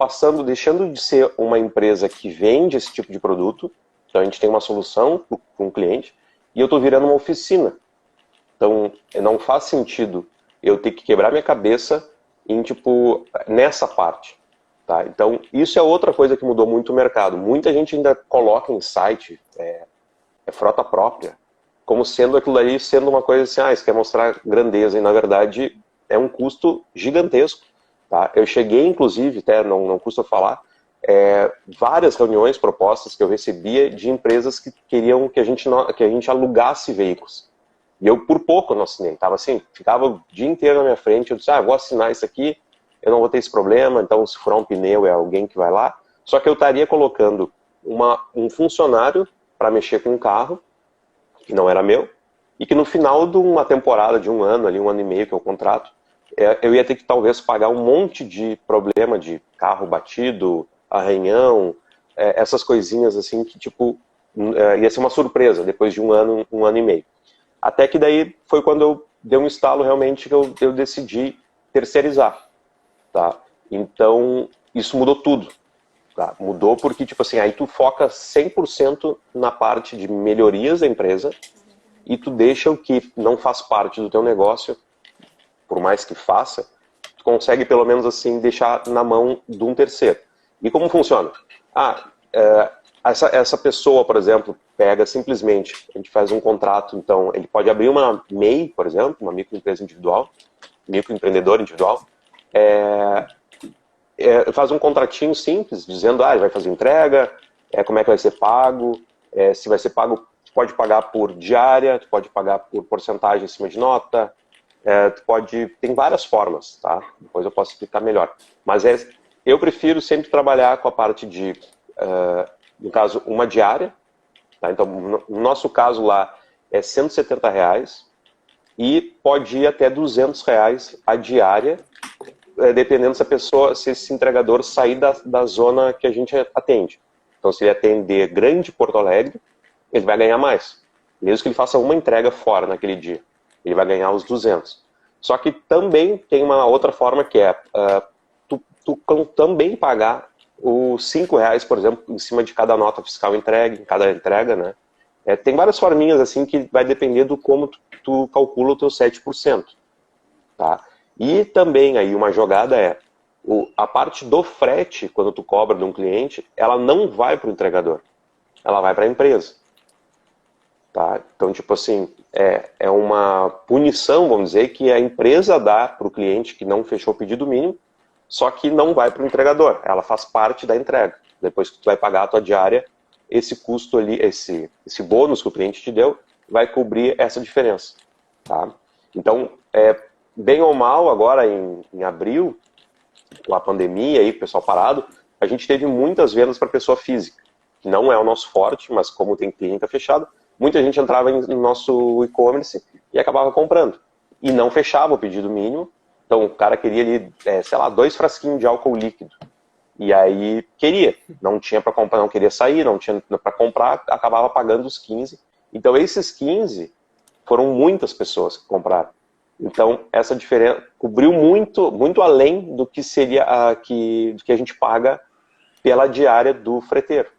Speaker 3: deixando de ser uma empresa que vende esse tipo de produto, então a gente tem uma solução para um cliente, e eu tô virando uma oficina. Então, não faz sentido eu ter que quebrar minha cabeça nessa parte. Tá? Então, isso é outra coisa que mudou muito o mercado. Muita gente ainda coloca em site, frota própria, como sendo aquilo ali, sendo uma coisa assim, isso quer mostrar grandeza, e na verdade é um custo gigantesco. Tá? Eu cheguei, inclusive, até não custa falar, várias reuniões, propostas que eu recebia de empresas que queriam que a gente alugasse veículos. E eu, por pouco, não assinei. Tava assim, ficava o dia inteiro na minha frente, eu disse, vou assinar isso aqui, eu não vou ter esse problema, então se furar um pneu é alguém que vai lá. Só que eu estaria colocando um funcionário para mexer com um carro, que não era meu, e que no final de uma temporada de um ano e meio que é o contrato, eu ia ter que talvez pagar um monte de problema de carro batido, arranhão, essas coisinhas assim que ia ser uma surpresa depois de um ano e meio. Até que daí foi quando eu dei um estalo realmente que eu decidi terceirizar. Tá? Então, isso mudou tudo. Tá? Mudou porque, aí tu foca 100% na parte de melhorias da empresa e tu deixa o que não faz parte do teu negócio, por mais que faça, tu consegue pelo menos assim deixar na mão de um terceiro. E como funciona? Essa pessoa, por exemplo, pega simplesmente, a gente faz um contrato, então ele pode abrir uma MEI, por exemplo, uma microempresa individual, microempreendedor individual, faz um contratinho simples, dizendo, ele vai fazer entrega, como é que vai ser pago, se vai ser pago, tu pode pagar por diária, tu pode pagar por porcentagem em cima de nota, tem várias formas, tá? Depois eu posso explicar melhor. Mas eu prefiro sempre trabalhar com a parte de, no caso, uma diária, tá? Então, no nosso caso lá, é R$170, e pode ir até R$200 a diária, dependendo se esse entregador sair da zona que a gente atende. Então, se ele atender Grande Porto Alegre, ele vai ganhar mais. Mesmo que ele faça uma entrega fora naquele dia, ele vai ganhar os 200. Só que também tem uma outra forma que é tu também pagar os R$5, por exemplo, em cima de cada nota fiscal entregue, em cada entrega, né? Tem várias forminhas assim que vai depender do como tu calcula o teu 7%. Tá? E também aí uma jogada a parte do frete, quando tu cobra de um cliente, ela não vai para o entregador, ela vai para a empresa. Tá? Então, é uma punição, vamos dizer, que a empresa dá para o cliente que não fechou o pedido mínimo, só que não vai para o entregador, ela faz parte da entrega. Depois que tu vai pagar a tua diária, esse custo ali, esse bônus que o cliente te deu, vai cobrir essa diferença. Tá? Então, bem ou mal, agora em abril, com a pandemia e o pessoal parado, a gente teve muitas vendas para pessoa física, que não é o nosso forte, mas como tem clínica fechada, muita gente entrava no nosso e-commerce e acabava comprando. E não fechava o pedido mínimo, então o cara queria ali, 2 frasquinhos de álcool líquido. E aí não tinha para comprar, não queria sair, não tinha para comprar, acabava pagando os 15. Então esses 15 foram muitas pessoas que compraram. Então essa diferença cobriu muito, muito além do que seria do que a gente paga pela diária do freteiro.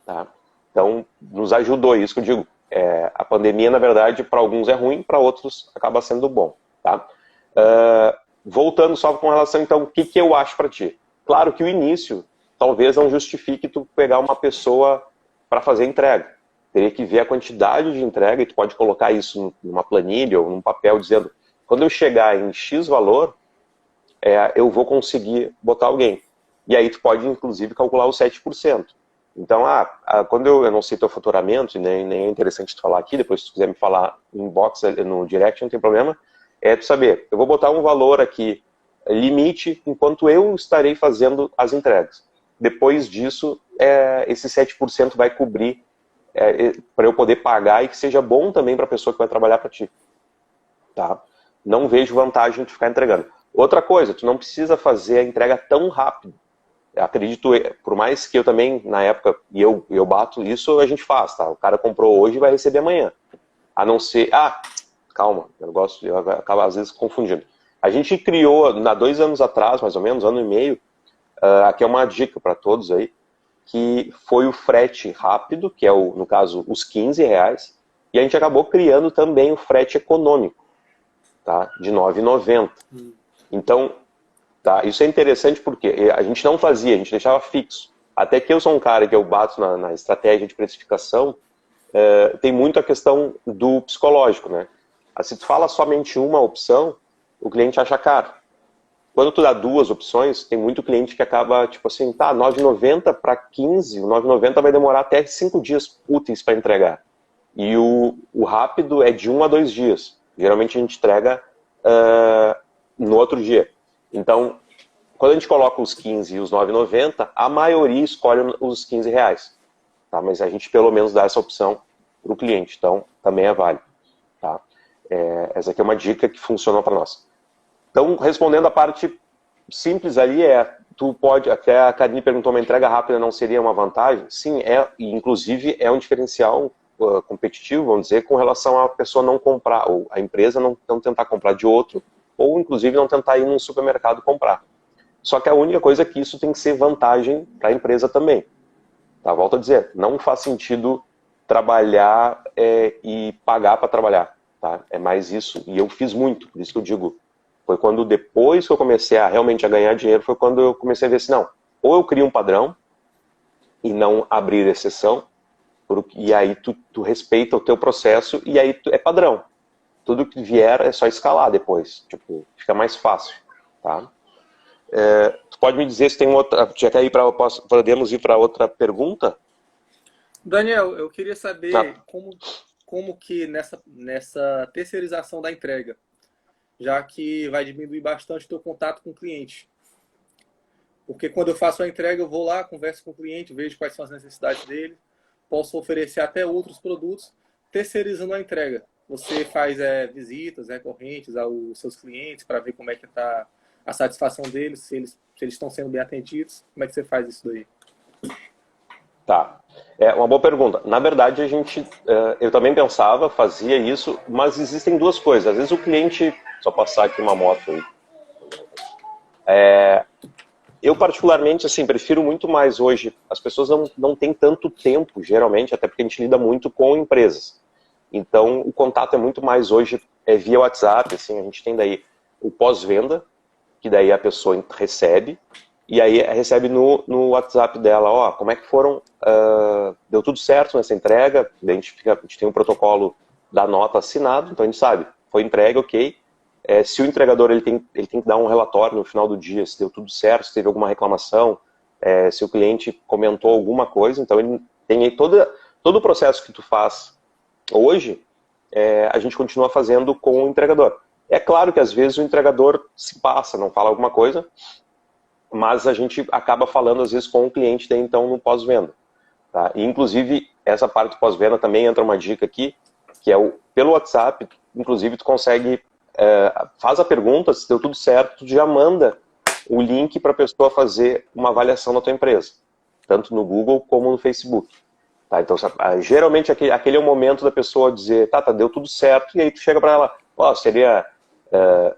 Speaker 3: Tá? Então nos ajudou, isso que eu digo. A pandemia, na verdade, para alguns é ruim, para outros acaba sendo bom. Tá? Voltando só com relação, então, o que eu acho para ti? Claro que o início talvez não justifique tu pegar uma pessoa para fazer entrega. Teria que ver a quantidade de entrega e tu pode colocar isso numa planilha ou num papel dizendo, quando eu chegar em X valor, eu vou conseguir botar alguém. E aí tu pode, inclusive, calcular os 7%. Então, quando eu não sei teu faturamento, nem é interessante tu falar aqui, depois se tu quiser me falar em inbox, no direct, não tem problema, tu saber, eu vou botar um valor aqui, limite, enquanto eu estarei fazendo as entregas. Depois disso, esse 7% vai cobrir para eu poder pagar e que seja bom também para a pessoa que vai trabalhar para ti. Tá? Não vejo vantagem de ficar entregando. Outra coisa, tu não precisa fazer a entrega tão rápido. acredito, por mais que eu também, na época, e eu bato isso, a gente faz, tá? O cara comprou hoje e vai receber amanhã. A não ser... calma, eu acabo às vezes confundindo. A gente criou, há 2 anos atrás, mais ou menos, 1 ano e meio, aqui é uma dica para todos aí, que foi o frete rápido, que é, no caso, os R$ 15, e a gente acabou criando também o frete econômico, tá? De R$ 9,90. Então, tá, isso é interessante porque a gente não fazia, a gente deixava fixo. Até que eu sou um cara que eu bato na estratégia de precificação, tem muito a questão do psicológico, né? Se tu fala somente uma opção, o cliente acha caro. Quando tu dá 2 opções, tem muito cliente que acaba, tipo assim, tá, R$ 9,90 para 15, o R$ 9,90 vai demorar até 5 dias úteis para entregar. E o rápido é de 1 a 2 dias. Geralmente a gente entrega no outro dia. Então, quando a gente coloca os 15 e os 9,90, a maioria escolhe os R$ 15. Tá? Mas a gente pelo menos dá essa opção para o cliente. Então, também é válido. Tá? Essa aqui é uma dica que funcionou para nós. Então, respondendo a parte simples ali, tu pode, até a Karine perguntou, uma entrega rápida não seria uma vantagem? Sim, e inclusive é um diferencial competitivo, vamos dizer, com relação a pessoa não comprar, ou a empresa não tentar comprar de outro, ou inclusive não tentar ir num supermercado comprar. Só que a única coisa é que isso tem que ser vantagem para a empresa também. Tá? Volto a dizer, não faz sentido trabalhar e pagar para trabalhar. Tá? É mais isso, e eu fiz muito, por isso que eu digo, foi quando depois que eu comecei realmente a ganhar dinheiro, foi quando eu comecei a ver assim, não, ou eu crio um padrão e não abrir exceção, e aí tu respeita o teu processo e aí é padrão. Tudo que vier é só escalar depois, tipo, fica mais fácil, tá? Tu pode me dizer se tem outra, já quer ir podemos ir para outra pergunta?
Speaker 2: Daniel, eu queria saber como que nessa terceirização da entrega, já que vai diminuir bastante o teu contato com o cliente. Porque quando eu faço a entrega, eu vou lá, converso com o cliente, vejo quais são as necessidades dele, posso oferecer até outros produtos, terceirizando a entrega. Você faz visitas recorrentes aos seus clientes para ver como é que está a satisfação deles, se eles estão sendo bem atendidos. Como é que você faz isso daí?
Speaker 3: Tá. É uma boa pergunta. Na verdade, eu também pensava, fazia isso, mas existem 2 coisas. Às vezes o cliente... Só passar aqui uma moto aí. Eu, particularmente, assim, prefiro muito mais hoje. As pessoas não têm tanto tempo, geralmente, até porque a gente lida muito com empresas. Então, o contato é muito mais hoje via WhatsApp, assim, a gente tem daí o pós-venda, que daí a pessoa recebe, e aí recebe no WhatsApp dela, ó, como é que foram, deu tudo certo nessa entrega, a gente tem um protocolo da nota assinado, então a gente sabe, foi entregue, ok. Se o entregador ele tem que dar um relatório no final do dia, se deu tudo certo, se teve alguma reclamação, se o cliente comentou alguma coisa, então ele tem aí todo o processo que tu faz hoje, a gente continua fazendo com o entregador. É claro que às vezes o entregador se passa, não fala alguma coisa, mas a gente acaba falando às vezes com o cliente daí, então no pós-venda. Tá? E inclusive essa parte do pós-venda também entra uma dica aqui, que é pelo WhatsApp, inclusive tu consegue, faz a pergunta, se deu tudo certo, tu já manda o link para a pessoa fazer uma avaliação da tua empresa, tanto no Google como no Facebook. Tá? Então, geralmente aquele é o momento da pessoa dizer, tá, deu tudo certo, e aí tu chega para ela, ó, seria,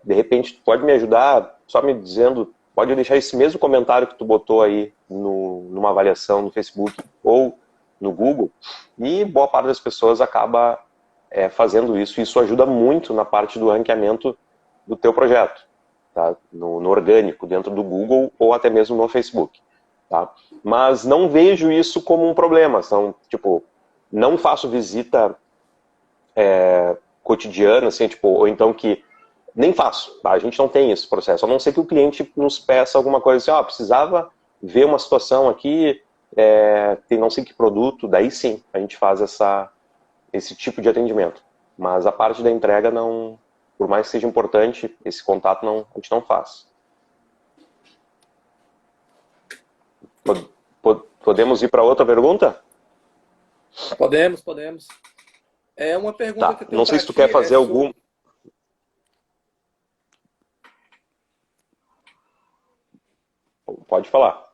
Speaker 3: de repente, tu pode me ajudar, só me dizendo, pode deixar esse mesmo comentário que tu botou aí numa avaliação no Facebook ou no Google, e boa parte das pessoas acaba fazendo isso, e isso ajuda muito na parte do ranqueamento do teu projeto, tá? No orgânico, dentro do Google ou até mesmo no Facebook. Tá? Mas não vejo isso como um problema. Tipo, não faço visita cotidiana, assim, tipo, ou então que nem faço. Tá? A gente não tem esse processo. A não ser que o cliente nos peça alguma coisa assim, precisava ver uma situação aqui, tem não sei que produto, daí sim, a gente faz esse tipo de atendimento. Mas a parte da entrega, não, por mais que seja importante, esse contato a gente não faz. Podemos ir para outra pergunta?
Speaker 2: Podemos. É uma pergunta que eu tenho.
Speaker 3: Não sei se tu quer fazer algum... Pode falar.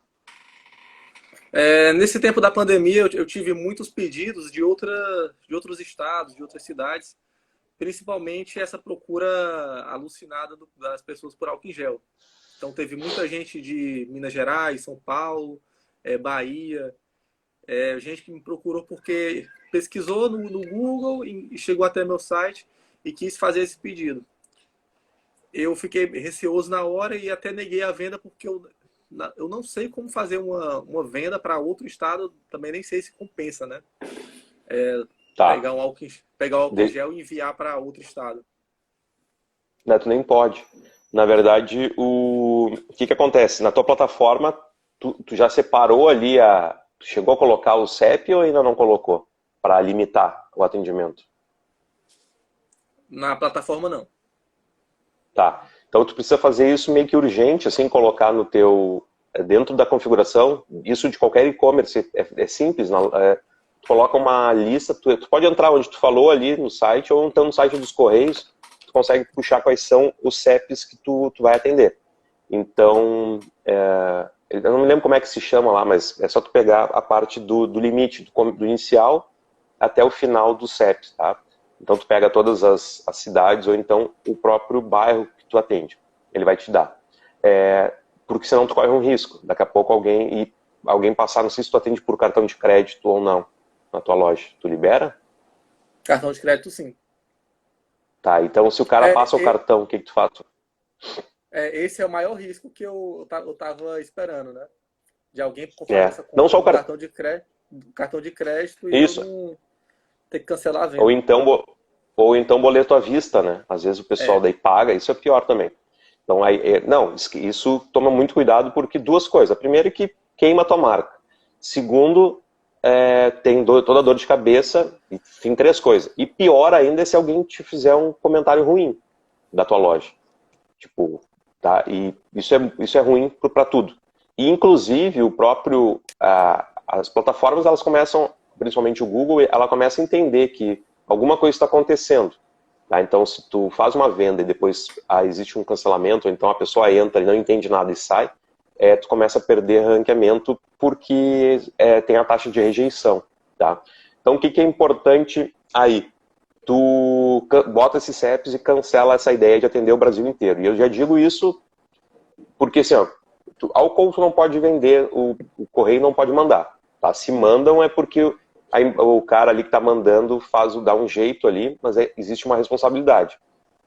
Speaker 2: Nesse tempo da pandemia, eu tive muitos pedidos de outros estados, de outras cidades, principalmente essa procura alucinada das pessoas por álcool em gel. Então, teve muita gente de Minas Gerais, São Paulo, Bahia, gente que me procurou porque pesquisou no Google e chegou até meu site e quis fazer esse pedido. Eu fiquei receoso na hora e até neguei a venda porque eu não sei como fazer uma venda para outro estado, também nem sei se compensa, né?
Speaker 3: Tá.
Speaker 2: Pegar o álcool em gel e enviar para outro estado.
Speaker 3: Não, tu nem pode. Na verdade, o que acontece? Na tua plataforma, tu já separou ali tu chegou a colocar o CEP ou ainda não colocou? Para limitar o atendimento?
Speaker 2: Na plataforma, não.
Speaker 3: Tá. Então tu precisa fazer isso meio que urgente, assim, colocar no teu dentro da configuração. Isso de qualquer e-commerce é simples. Tu coloca uma lista. Tu pode entrar onde tu falou ali no site ou então no site dos Correios. Tu consegue puxar quais são os CEPs que tu vai atender. Então, eu não me lembro como é que se chama lá, mas é só tu pegar a parte do limite, do inicial até o final do CEP, tá? Então tu pega todas as cidades ou então o próprio bairro que tu atende. Ele vai te dar. Porque senão tu corre um risco. Daqui a pouco alguém passar, não sei se tu atende por cartão de crédito ou não na tua loja. Tu libera?
Speaker 2: Cartão de crédito, sim.
Speaker 3: Tá, então se o cara passa o cartão, o que tu faz?
Speaker 2: Esse é o maior risco que eu tava esperando, né? De alguém fazer essa compra
Speaker 3: não só o
Speaker 2: cartão de crédito e
Speaker 3: Isso.
Speaker 2: eu não ter que cancelar a venda.
Speaker 3: Ou então boleto à vista, né? Às vezes o pessoal daí paga, isso é pior também. Então, não, isso toma muito cuidado porque duas coisas. A primeira é que queima a tua marca. Segundo, tem toda a dor de cabeça, e tem três coisas. E pior ainda é se alguém te fizer um comentário ruim da tua loja. Tipo, tá? E isso é ruim para tudo. E, inclusive, as plataformas, elas começam, principalmente o Google, ela começa a entender que alguma coisa está acontecendo. Tá? Então, se tu faz uma venda e depois existe um cancelamento, ou então a pessoa entra e não entende nada e sai, tu começa a perder ranqueamento porque tem a taxa de rejeição. Tá? Então, o que é importante aí? Tu bota esses CEPs e cancela essa ideia de atender o Brasil inteiro. E eu já digo isso porque, assim, álcool tu não pode vender, o correio não pode mandar. Tá? Se mandam é porque o cara ali que está mandando dá um jeito ali, mas existe uma responsabilidade.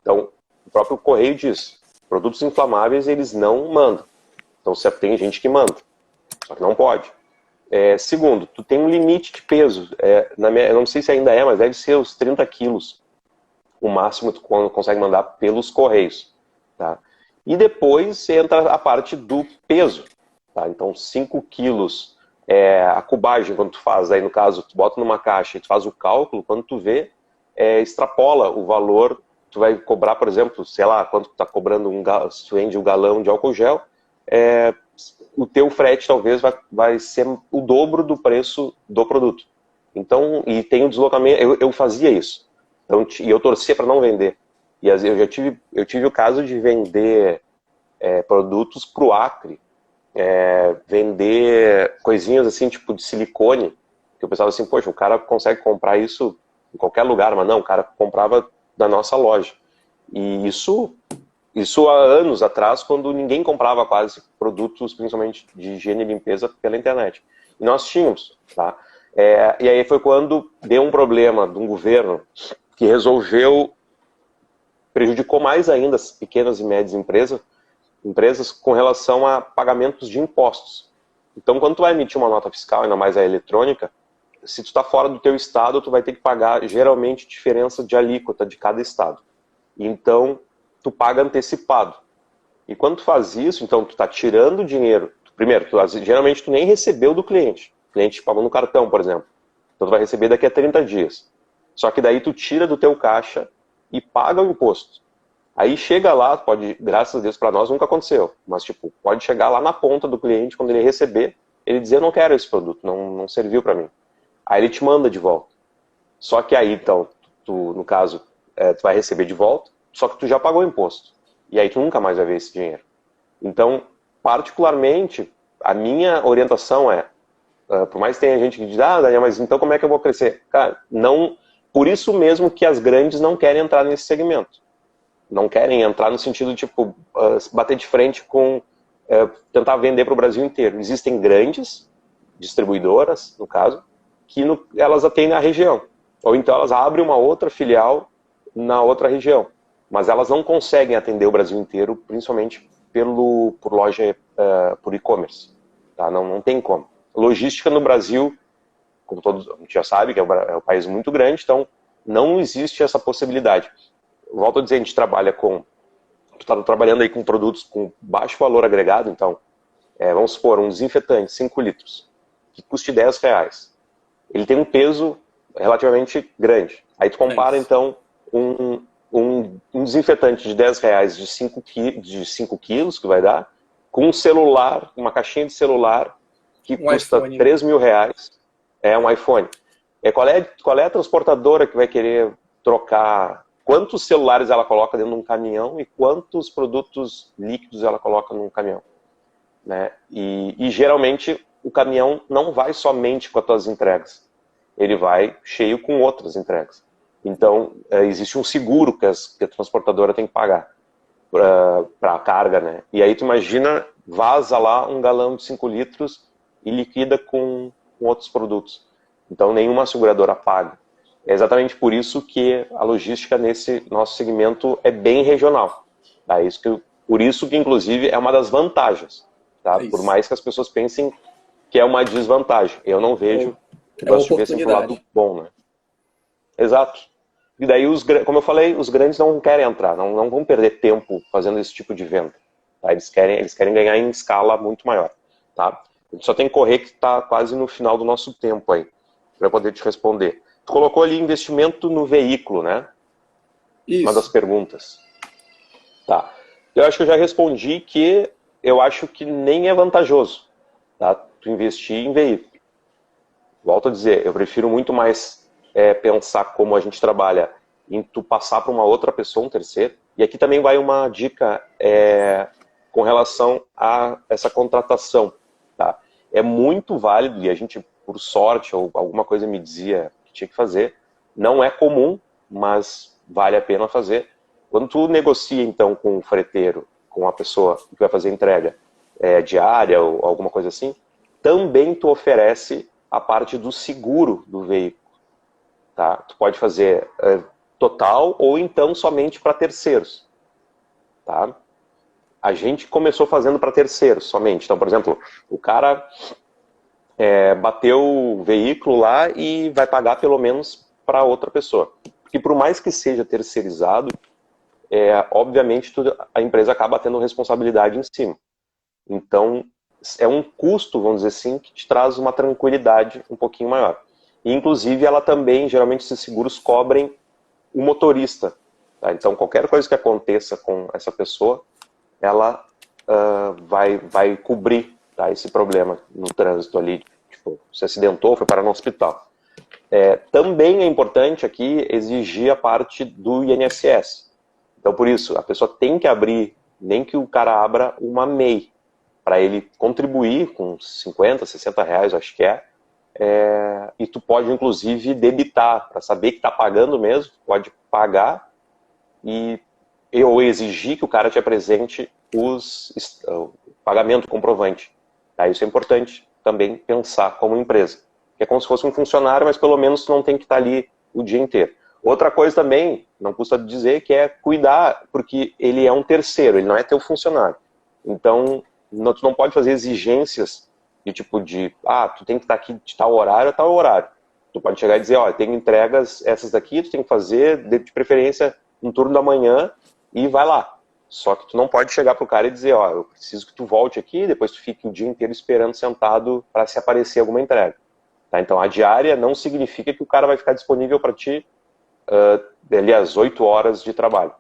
Speaker 3: Então, o próprio correio diz, produtos inflamáveis eles não mandam. Então, tem gente que manda, só que não pode. Segundo, tu tem um limite de peso. Eu não sei se ainda mas deve ser os 30 quilos. O máximo que tu consegue mandar pelos correios. Tá? E depois entra a parte do peso. Tá? Então, 5 quilos, a cubagem, quando tu faz, aí no caso, tu bota numa caixa e tu faz o cálculo, quando tu vê, extrapola o valor, tu vai cobrar, por exemplo, sei lá, quanto tu tá cobrando, se tu vende um galão de álcool gel, o teu frete talvez vai ser o dobro do preço do produto. Então, e tem o deslocamento, eu fazia isso. Então, e eu torcia para não vender. E eu tive o caso de vender produtos para o Acre, vender coisinhas assim, tipo de silicone, que eu pensava assim, poxa, o cara consegue comprar isso em qualquer lugar, mas não, o cara comprava da nossa loja. E isso há anos atrás, quando ninguém comprava quase produtos, principalmente de higiene e limpeza, pela internet. E nós tínhamos, tá? E aí foi quando deu um problema de um governo que prejudicou mais ainda as pequenas e médias empresas com relação a pagamentos de impostos. Então, quando tu vai emitir uma nota fiscal, ainda mais a eletrônica, se tu está fora do teu estado, tu vai ter que pagar, geralmente, diferença de alíquota de cada estado. Então, tu paga antecipado. E quando tu faz isso, então tu está tirando dinheiro. Primeiro, geralmente tu nem recebeu do cliente. O cliente te pagou no cartão, por exemplo. Então tu vai receber daqui a 30 dias. Só que daí tu tira do teu caixa e paga o imposto. Aí chega lá, graças a Deus para nós nunca aconteceu, mas tipo, pode chegar lá na ponta do cliente, quando ele receber, ele dizer, eu não quero esse produto, não serviu para mim. Aí ele te manda de volta. Só que aí, então, no caso, tu vai receber de volta, só que tu já pagou o imposto. E aí tu nunca mais vai ver esse dinheiro. Então, particularmente, a minha orientação por mais que tenha gente que diz, Daniel, mas então como é que eu vou crescer? Cara, não, por isso mesmo que as grandes não querem entrar nesse segmento. Não querem entrar no sentido, tipo, bater de frente com, tentar vender para o Brasil inteiro. Existem grandes distribuidoras, no caso, que elas atendem a região. Ou então elas abrem uma outra filial na outra região. Mas elas não conseguem atender o Brasil inteiro, principalmente por loja, por e-commerce. Tá? Não tem como. Logística no Brasil, como todos a gente já sabe, que é um país muito grande, então não existe essa possibilidade. Volto a dizer, a gente trabalha tu está trabalhando aí com produtos com baixo valor agregado, então, vamos supor, um desinfetante, 5 litros, que custe R$10. Ele tem um peso relativamente grande. Aí tu compara, então, um desinfetante de R$10 de 5 quilos, que vai dar, com um celular, uma caixinha de celular, que custa R$3.000, um iPhone. Qual é a transportadora que vai querer trocar? Quantos celulares ela coloca dentro de um caminhão e quantos produtos líquidos ela coloca num caminhão? Né? E geralmente o caminhão não vai somente com as tuas entregas. Ele vai cheio com outras entregas. Então, existe um seguro que a transportadora tem que pagar para a carga, né? E aí tu imagina, vaza lá um galão de 5 litros e liquida com outros produtos. Então, nenhuma seguradora paga. É exatamente por isso que a logística nesse nosso segmento é bem regional. Tá? Por isso que, inclusive, é uma das vantagens. Tá? Por mais que as pessoas pensem que é uma desvantagem. Eu não vejo, eu gosto de ver sempre o lado bom. Né? Exato. E daí, como eu falei, os grandes não querem entrar, não vão perder tempo fazendo esse tipo de venda. Tá? Eles querem ganhar em escala muito maior. Tá? A gente só tem que correr, que está quase no final do nosso tempo aí, para poder te responder. Tu colocou ali investimento no veículo, né? Isso. Uma das perguntas. Tá. Eu acho que eu já respondi que eu acho que nem é vantajoso, tá? Tu investir em veículo. Volto a dizer, eu prefiro muito mais pensar como a gente trabalha em tu passar para uma outra pessoa, um terceiro. E aqui também vai uma dica com relação a essa contratação, tá? É muito válido, e a gente, por sorte, ou alguma coisa me dizia tinha que fazer, não é comum, mas vale a pena fazer. Quando tu negocia, então, com o freteiro, com a pessoa que vai fazer a entrega diária ou alguma coisa assim, também tu oferece a parte do seguro do veículo. Tá? Tu pode fazer total ou então somente para terceiros. Tá? A gente começou fazendo para terceiros somente. Então, por exemplo, o cara bateu o veículo lá e vai pagar pelo menos para outra pessoa. Porque por mais que seja terceirizado, obviamente a empresa acaba tendo responsabilidade em cima. Então, é um custo, vamos dizer assim, que te traz uma tranquilidade um pouquinho maior. E, inclusive, ela também, geralmente, esses seguros cobrem o motorista. Tá? Então, qualquer coisa que aconteça com essa pessoa, ela vai cobrir, tá, esse problema no trânsito ali, tipo, se acidentou, foi parar no hospital. Também é importante aqui exigir a parte do INSS. Então, por isso, a pessoa tem que abrir, nem que o cara abra uma MEI, para ele contribuir com 50, 60 reais, acho que e tu pode, inclusive, debitar, para saber que está pagando mesmo, pode pagar ou exigir que o cara te apresente o pagamento comprovante. Tá? Isso é importante também pensar como empresa. Que é como se fosse um funcionário, mas pelo menos tu não tem que estar ali o dia inteiro. Outra coisa também, não custa dizer, que é cuidar, porque ele é um terceiro, ele não é teu funcionário. Então, tu não pode fazer exigências de tipo tu tem que estar aqui de tal horário a tal horário. Tu pode chegar e dizer, tem entregas essas daqui, tu tem que fazer, de preferência, no turno da manhã, e vai lá. Só que tu não pode chegar pro cara e dizer, eu preciso que tu volte aqui, depois tu fique o dia inteiro esperando sentado para se aparecer alguma entrega. Tá? Então, a diária não significa que o cara vai ficar disponível para ti ali às 8 horas de trabalho.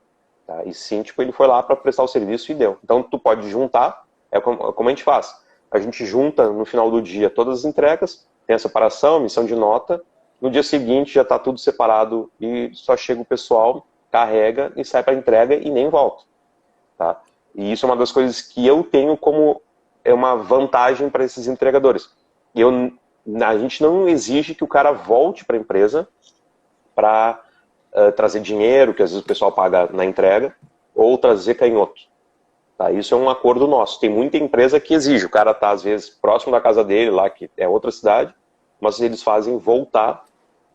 Speaker 3: Tá? E sim, ele foi lá para prestar o serviço e deu. Então, tu pode juntar, como a gente faz. A gente junta no final do dia todas as entregas, tem a separação, emissão de nota, no dia seguinte já está tudo separado e só chega o pessoal, carrega e sai para entrega e nem volta. Tá? E isso é uma das coisas que eu tenho como uma vantagem para esses entregadores. a gente não exige que o cara volte para a empresa para trazer dinheiro, que às vezes o pessoal paga na entrega, ou trazer canhoto. Tá? Isso é um acordo nosso. Tem muita empresa que exige. O cara está, às vezes, próximo da casa dele, lá que é outra cidade, mas eles fazem voltar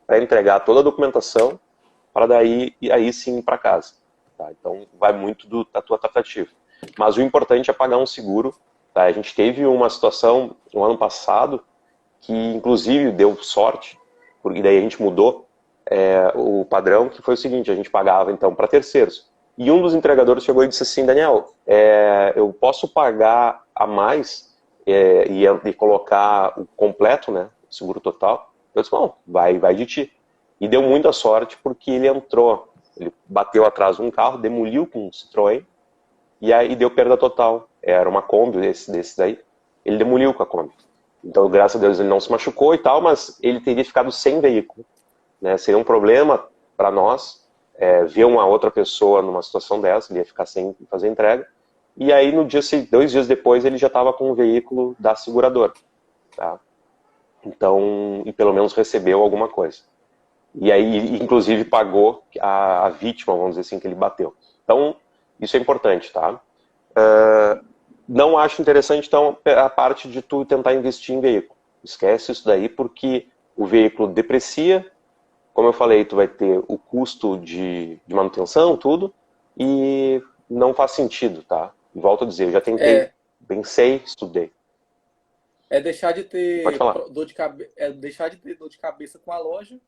Speaker 3: para entregar toda a documentação para daí e aí sim ir para casa. Tá? Então, vai muito da tua tratativa. Mas o importante é pagar um seguro. Tá? A gente teve uma situação no ano passado que, inclusive, deu sorte, porque daí a gente mudou o padrão, que foi o seguinte: a gente pagava, então, para terceiros. E um dos entregadores chegou e disse assim: Daniel, eu posso pagar a mais e colocar o completo, né, o seguro total? Eu disse: bom, vai de ti. E deu muita sorte porque ele entrou, ele bateu atrás de um carro, demoliu com um Citroën e aí deu perda total. Era uma Kombi desse daí. Ele demoliu com a Kombi. Então, graças a Deus, ele não se machucou e tal, mas ele teria ficado sem veículo. Né? Seria um problema para nós ver uma outra pessoa numa situação dessa, ele ia ficar sem fazer entrega. E aí, 2 dias depois, ele já estava com o veículo da seguradora. Tá? Então, e pelo menos recebeu alguma coisa. E aí, inclusive, pagou a vítima, vamos dizer assim, que ele bateu. Então, isso é importante, tá? Não acho interessante, então, a parte de tu tentar investir em veículo. Esquece isso daí, porque o veículo deprecia, como eu falei, tu vai ter o custo de manutenção, tudo, e não faz sentido, tá? Volto a dizer, eu já tentei, pensei, estudei.
Speaker 2: Deixar de
Speaker 3: Pode
Speaker 2: ter
Speaker 3: falar.
Speaker 2: deixar de ter dor de cabeça com a loja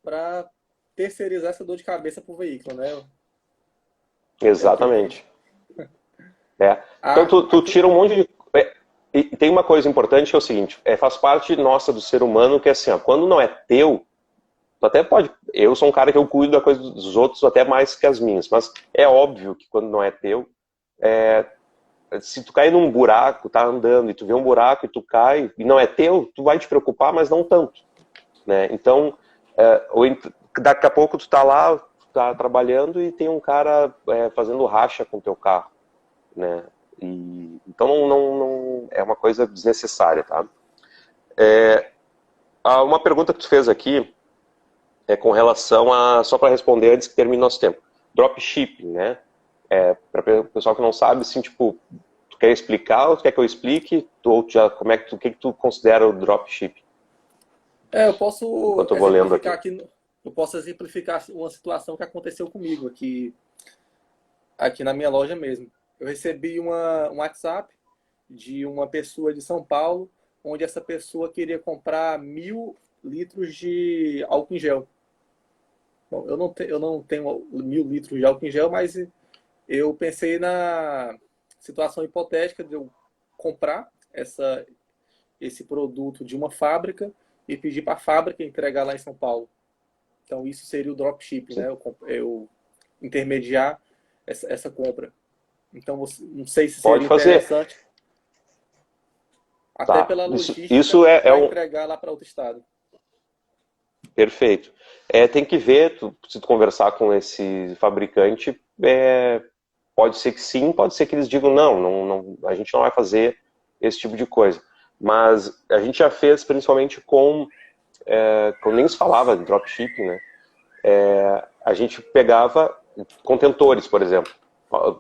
Speaker 2: para terceirizar essa dor de cabeça pro veículo, né?
Speaker 3: Exatamente. Então tu tira um monte de... E tem uma coisa importante que é o seguinte, faz parte nossa do ser humano que é assim, ó, quando não é teu, tu até pode... Eu sou um cara que eu cuido da coisa dos outros até mais que as minhas, mas é óbvio que quando não é teu, se tu cair num buraco, tá andando e tu vê um buraco e tu cai e não é teu, tu vai te preocupar, mas não tanto. Né? Então, daqui a pouco tu tá lá, tu tá trabalhando e tem um cara fazendo racha com o teu carro. Né? Então não é uma coisa desnecessária, tá? Uma pergunta que tu fez aqui é com relação a, só para responder antes que termine nosso tempo, dropshipping, né? Para o pessoal que não sabe, assim, tipo, tu quer explicar ou tu quer que eu explique? O que tu considera o dropshipping?
Speaker 2: Eu posso
Speaker 3: Enquanto eu vou lendo
Speaker 2: exemplificar aqui, eu posso exemplificar uma situação que aconteceu comigo aqui na minha loja mesmo. Eu recebi um WhatsApp de uma pessoa de São Paulo, onde essa pessoa queria comprar 1.000 litros de álcool em gel. Bom, eu não tenho 1.000 litros de álcool em gel, mas eu pensei na situação hipotética de eu comprar esse produto de uma fábrica e pedir para a fábrica entregar lá em São Paulo. Então, isso seria o dropshipping, né? Eu intermediar essa compra. Então, não sei se seria interessante. Até pela logística para entregar lá para outro estado.
Speaker 3: Perfeito. Tem que ver, se tu conversar com esse fabricante, pode ser que sim, pode ser que eles digam não, a gente não vai fazer esse tipo de coisa. Mas a gente já fez, principalmente quando nem se falava de dropshipping, né? A gente pegava contentores, por exemplo.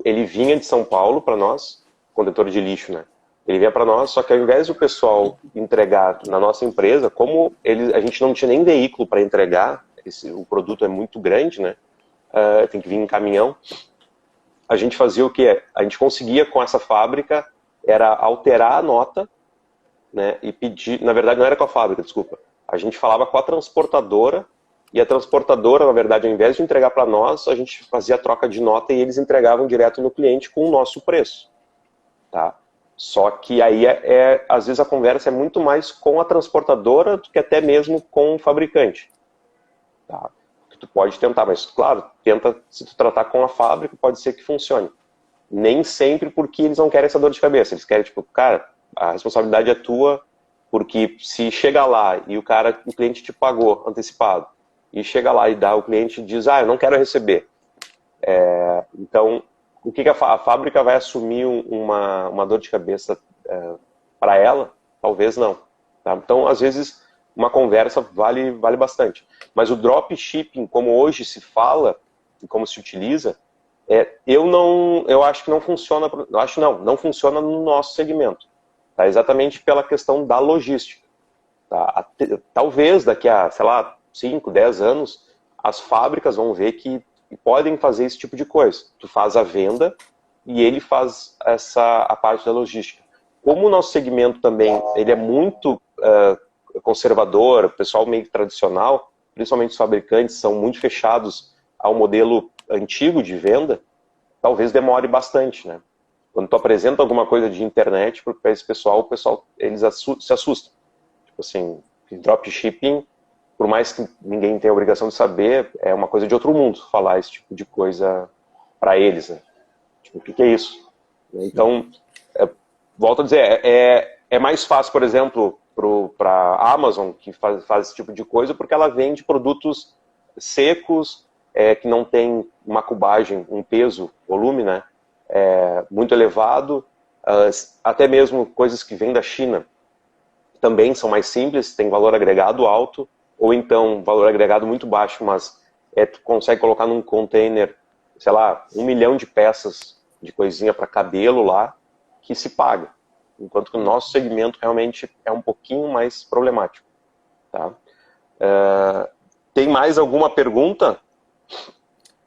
Speaker 3: Ele vinha de São Paulo para nós, contentor de lixo, né? Ele vinha para nós, só que ao invés do pessoal entregar na nossa empresa, como a gente não tinha nem veículo para entregar, o produto é muito grande, né? Tem que vir em caminhão. A gente fazia o quê? A gente conseguia com essa fábrica, era alterar a nota, né? E pedir, na verdade não era com a fábrica, desculpa. A gente falava com a transportadora, e a transportadora, na verdade, ao invés de entregar para nós, a gente fazia a troca de nota e eles entregavam direto no cliente com o nosso preço. Tá? Só que aí, às vezes, a conversa é muito mais com a transportadora do que até mesmo com o fabricante. Tá? Que tu pode tentar, mas, claro, se tu tratar com a fábrica, pode ser que funcione. Nem sempre porque eles não querem essa dor de cabeça. Eles querem, tipo, cara, a responsabilidade é tua, porque se chega lá e o cliente te pagou antecipado, e chega lá e o cliente diz, eu não quero receber. Então, o que a fábrica vai assumir uma dor de cabeça para ela? Talvez não. Tá? Então, às vezes, uma conversa vale bastante. Mas o dropshipping, como hoje se fala e como se utiliza, eu acho que não funciona, não funciona no nosso segmento. Tá? Exatamente pela questão da logística. Tá? Talvez daqui a, sei lá, 5, 10 anos, as fábricas vão ver que podem fazer esse tipo de coisa. Tu faz a venda e ele faz a parte da logística. Como o nosso segmento também ele é muito conservador, o pessoal meio tradicional, principalmente os fabricantes, são muito fechados ao modelo antigo de venda, talvez demore bastante, né? Quando tu apresenta alguma coisa de internet para esse pessoal, o pessoal eles se assustam. Tipo assim, dropshipping, por mais que ninguém tenha a obrigação de saber, é uma coisa de outro mundo falar esse tipo de coisa para eles, né? Tipo, o que é isso? Então, volto a dizer, é mais fácil, por exemplo, para a Amazon, que faz esse tipo de coisa, porque ela vende produtos secos, que não tem uma cubagem, um peso, volume, né, muito elevado, até mesmo coisas que vêm da China também são mais simples, tem valor agregado alto, ou então valor agregado muito baixo, mas tu consegue colocar num container, sei lá, 1 milhão de peças de coisinha para cabelo lá, que se paga. Enquanto que o nosso segmento realmente é um pouquinho mais problemático. Tá? Tem mais alguma pergunta?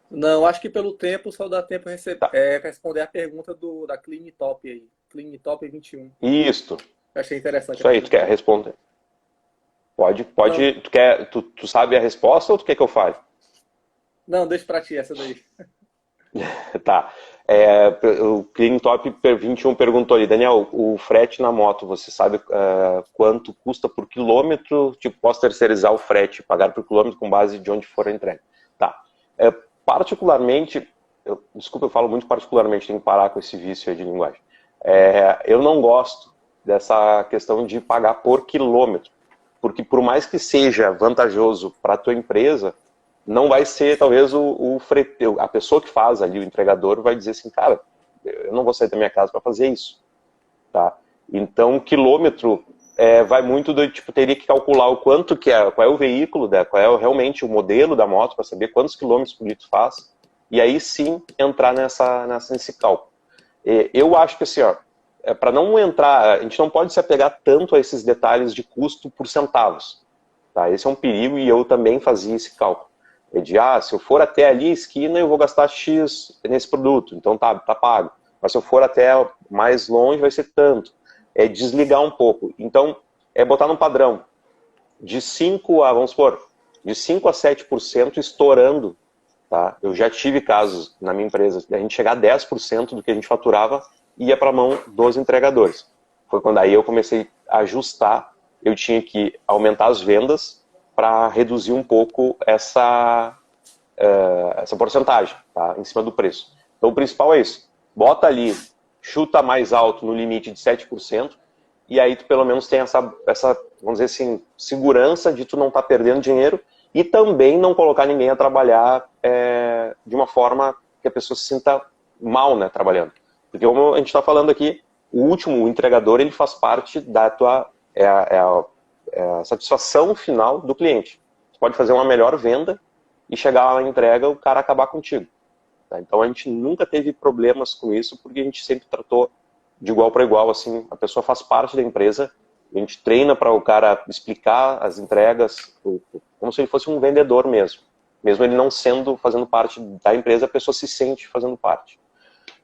Speaker 2: Não, acho que pelo tempo só dá tempo
Speaker 3: Tá.
Speaker 2: responder a pergunta da Clean Top aí. Clean Top 21.
Speaker 3: Isso.
Speaker 2: Achei interessante.
Speaker 3: Isso aí, tu quer responder? Pode.
Speaker 2: Não.
Speaker 3: Tu sabe a resposta ou tu quer que eu fale?
Speaker 2: Não, deixa pra ti essa daí.
Speaker 3: Tá. O Clean Top 21 perguntou ali, Daniel, o frete na moto, você sabe quanto custa por quilômetro? Tipo, posso terceirizar o frete, pagar por quilômetro com base de onde for a entrega. Tá. Particularmente, desculpa, eu falo muito particularmente, tenho que parar com esse vício aí de linguagem. Eu não gosto dessa questão de pagar por quilômetro, porque por mais que seja vantajoso para a tua empresa, não vai ser, talvez, a pessoa que faz ali, o entregador, vai dizer assim, cara, eu não vou sair da minha casa para fazer isso. Tá? Então, quilômetro vai muito do tipo, teria que calcular o quanto que qual é o veículo, qual é realmente o modelo da moto, para saber quantos quilômetros por litro faz, e aí sim entrar nesse cálculo. Eu acho que assim, para não entrar, a gente não pode se apegar tanto a esses detalhes de custo por centavos. Tá? Esse é um perigo e eu também fazia esse cálculo. Se eu for até ali a esquina, eu vou gastar X nesse produto, então tá pago. Mas se eu for até mais longe, vai ser tanto. É desligar um pouco. Então, botar num padrão de 5 a, vamos supor, de 5 a 7% estourando. Tá? Eu já tive casos na minha empresa, a gente chegar a 10% do que a gente faturava ia para a mão dos entregadores. Foi quando aí eu comecei a ajustar, eu tinha que aumentar as vendas para reduzir um pouco essa porcentagem, tá? Em cima do preço. Então o principal é isso. Bota ali, chuta mais alto no limite de 7%, e aí tu pelo menos tem essa vamos dizer assim, segurança de tu não estar perdendo dinheiro e também não colocar ninguém a trabalhar de uma forma que a pessoa se sinta mal, né, trabalhando. Porque como a gente está falando aqui, o entregador, ele faz parte da tua a satisfação final do cliente. Você pode fazer uma melhor venda e chegar lá na entrega o cara acabar contigo. Tá? Então a gente nunca teve problemas com isso porque a gente sempre tratou de igual para igual, assim, a pessoa faz parte da empresa, a gente treina para o cara explicar as entregas como se ele fosse um vendedor mesmo. Mesmo ele não fazendo parte da empresa, a pessoa se sente fazendo parte.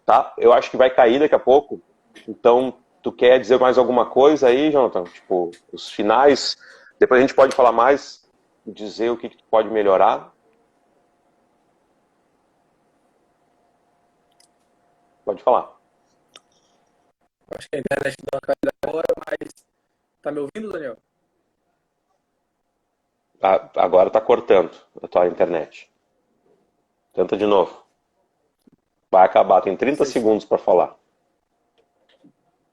Speaker 3: Tá? Eu acho que vai cair daqui a pouco, então tu quer dizer mais alguma coisa aí, Jonathan? Tipo, os finais, depois a gente pode falar mais, dizer o que tu pode melhorar. Pode falar.
Speaker 2: Acho que a internet deu uma caída agora, mas tá me ouvindo, Daniel?
Speaker 3: Agora tá cortando a tua internet. Tenta de novo. Vai acabar, tem 30 segundos para falar.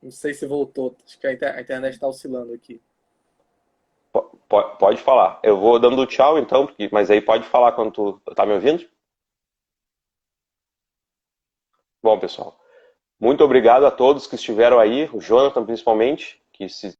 Speaker 2: Não sei se voltou. Acho que a internet está oscilando aqui.
Speaker 3: Pode falar. Eu vou dando tchau então, mas aí pode falar quando tu tá me ouvindo? Bom, pessoal, muito obrigado a todos que estiveram aí, o Jonathan principalmente, que se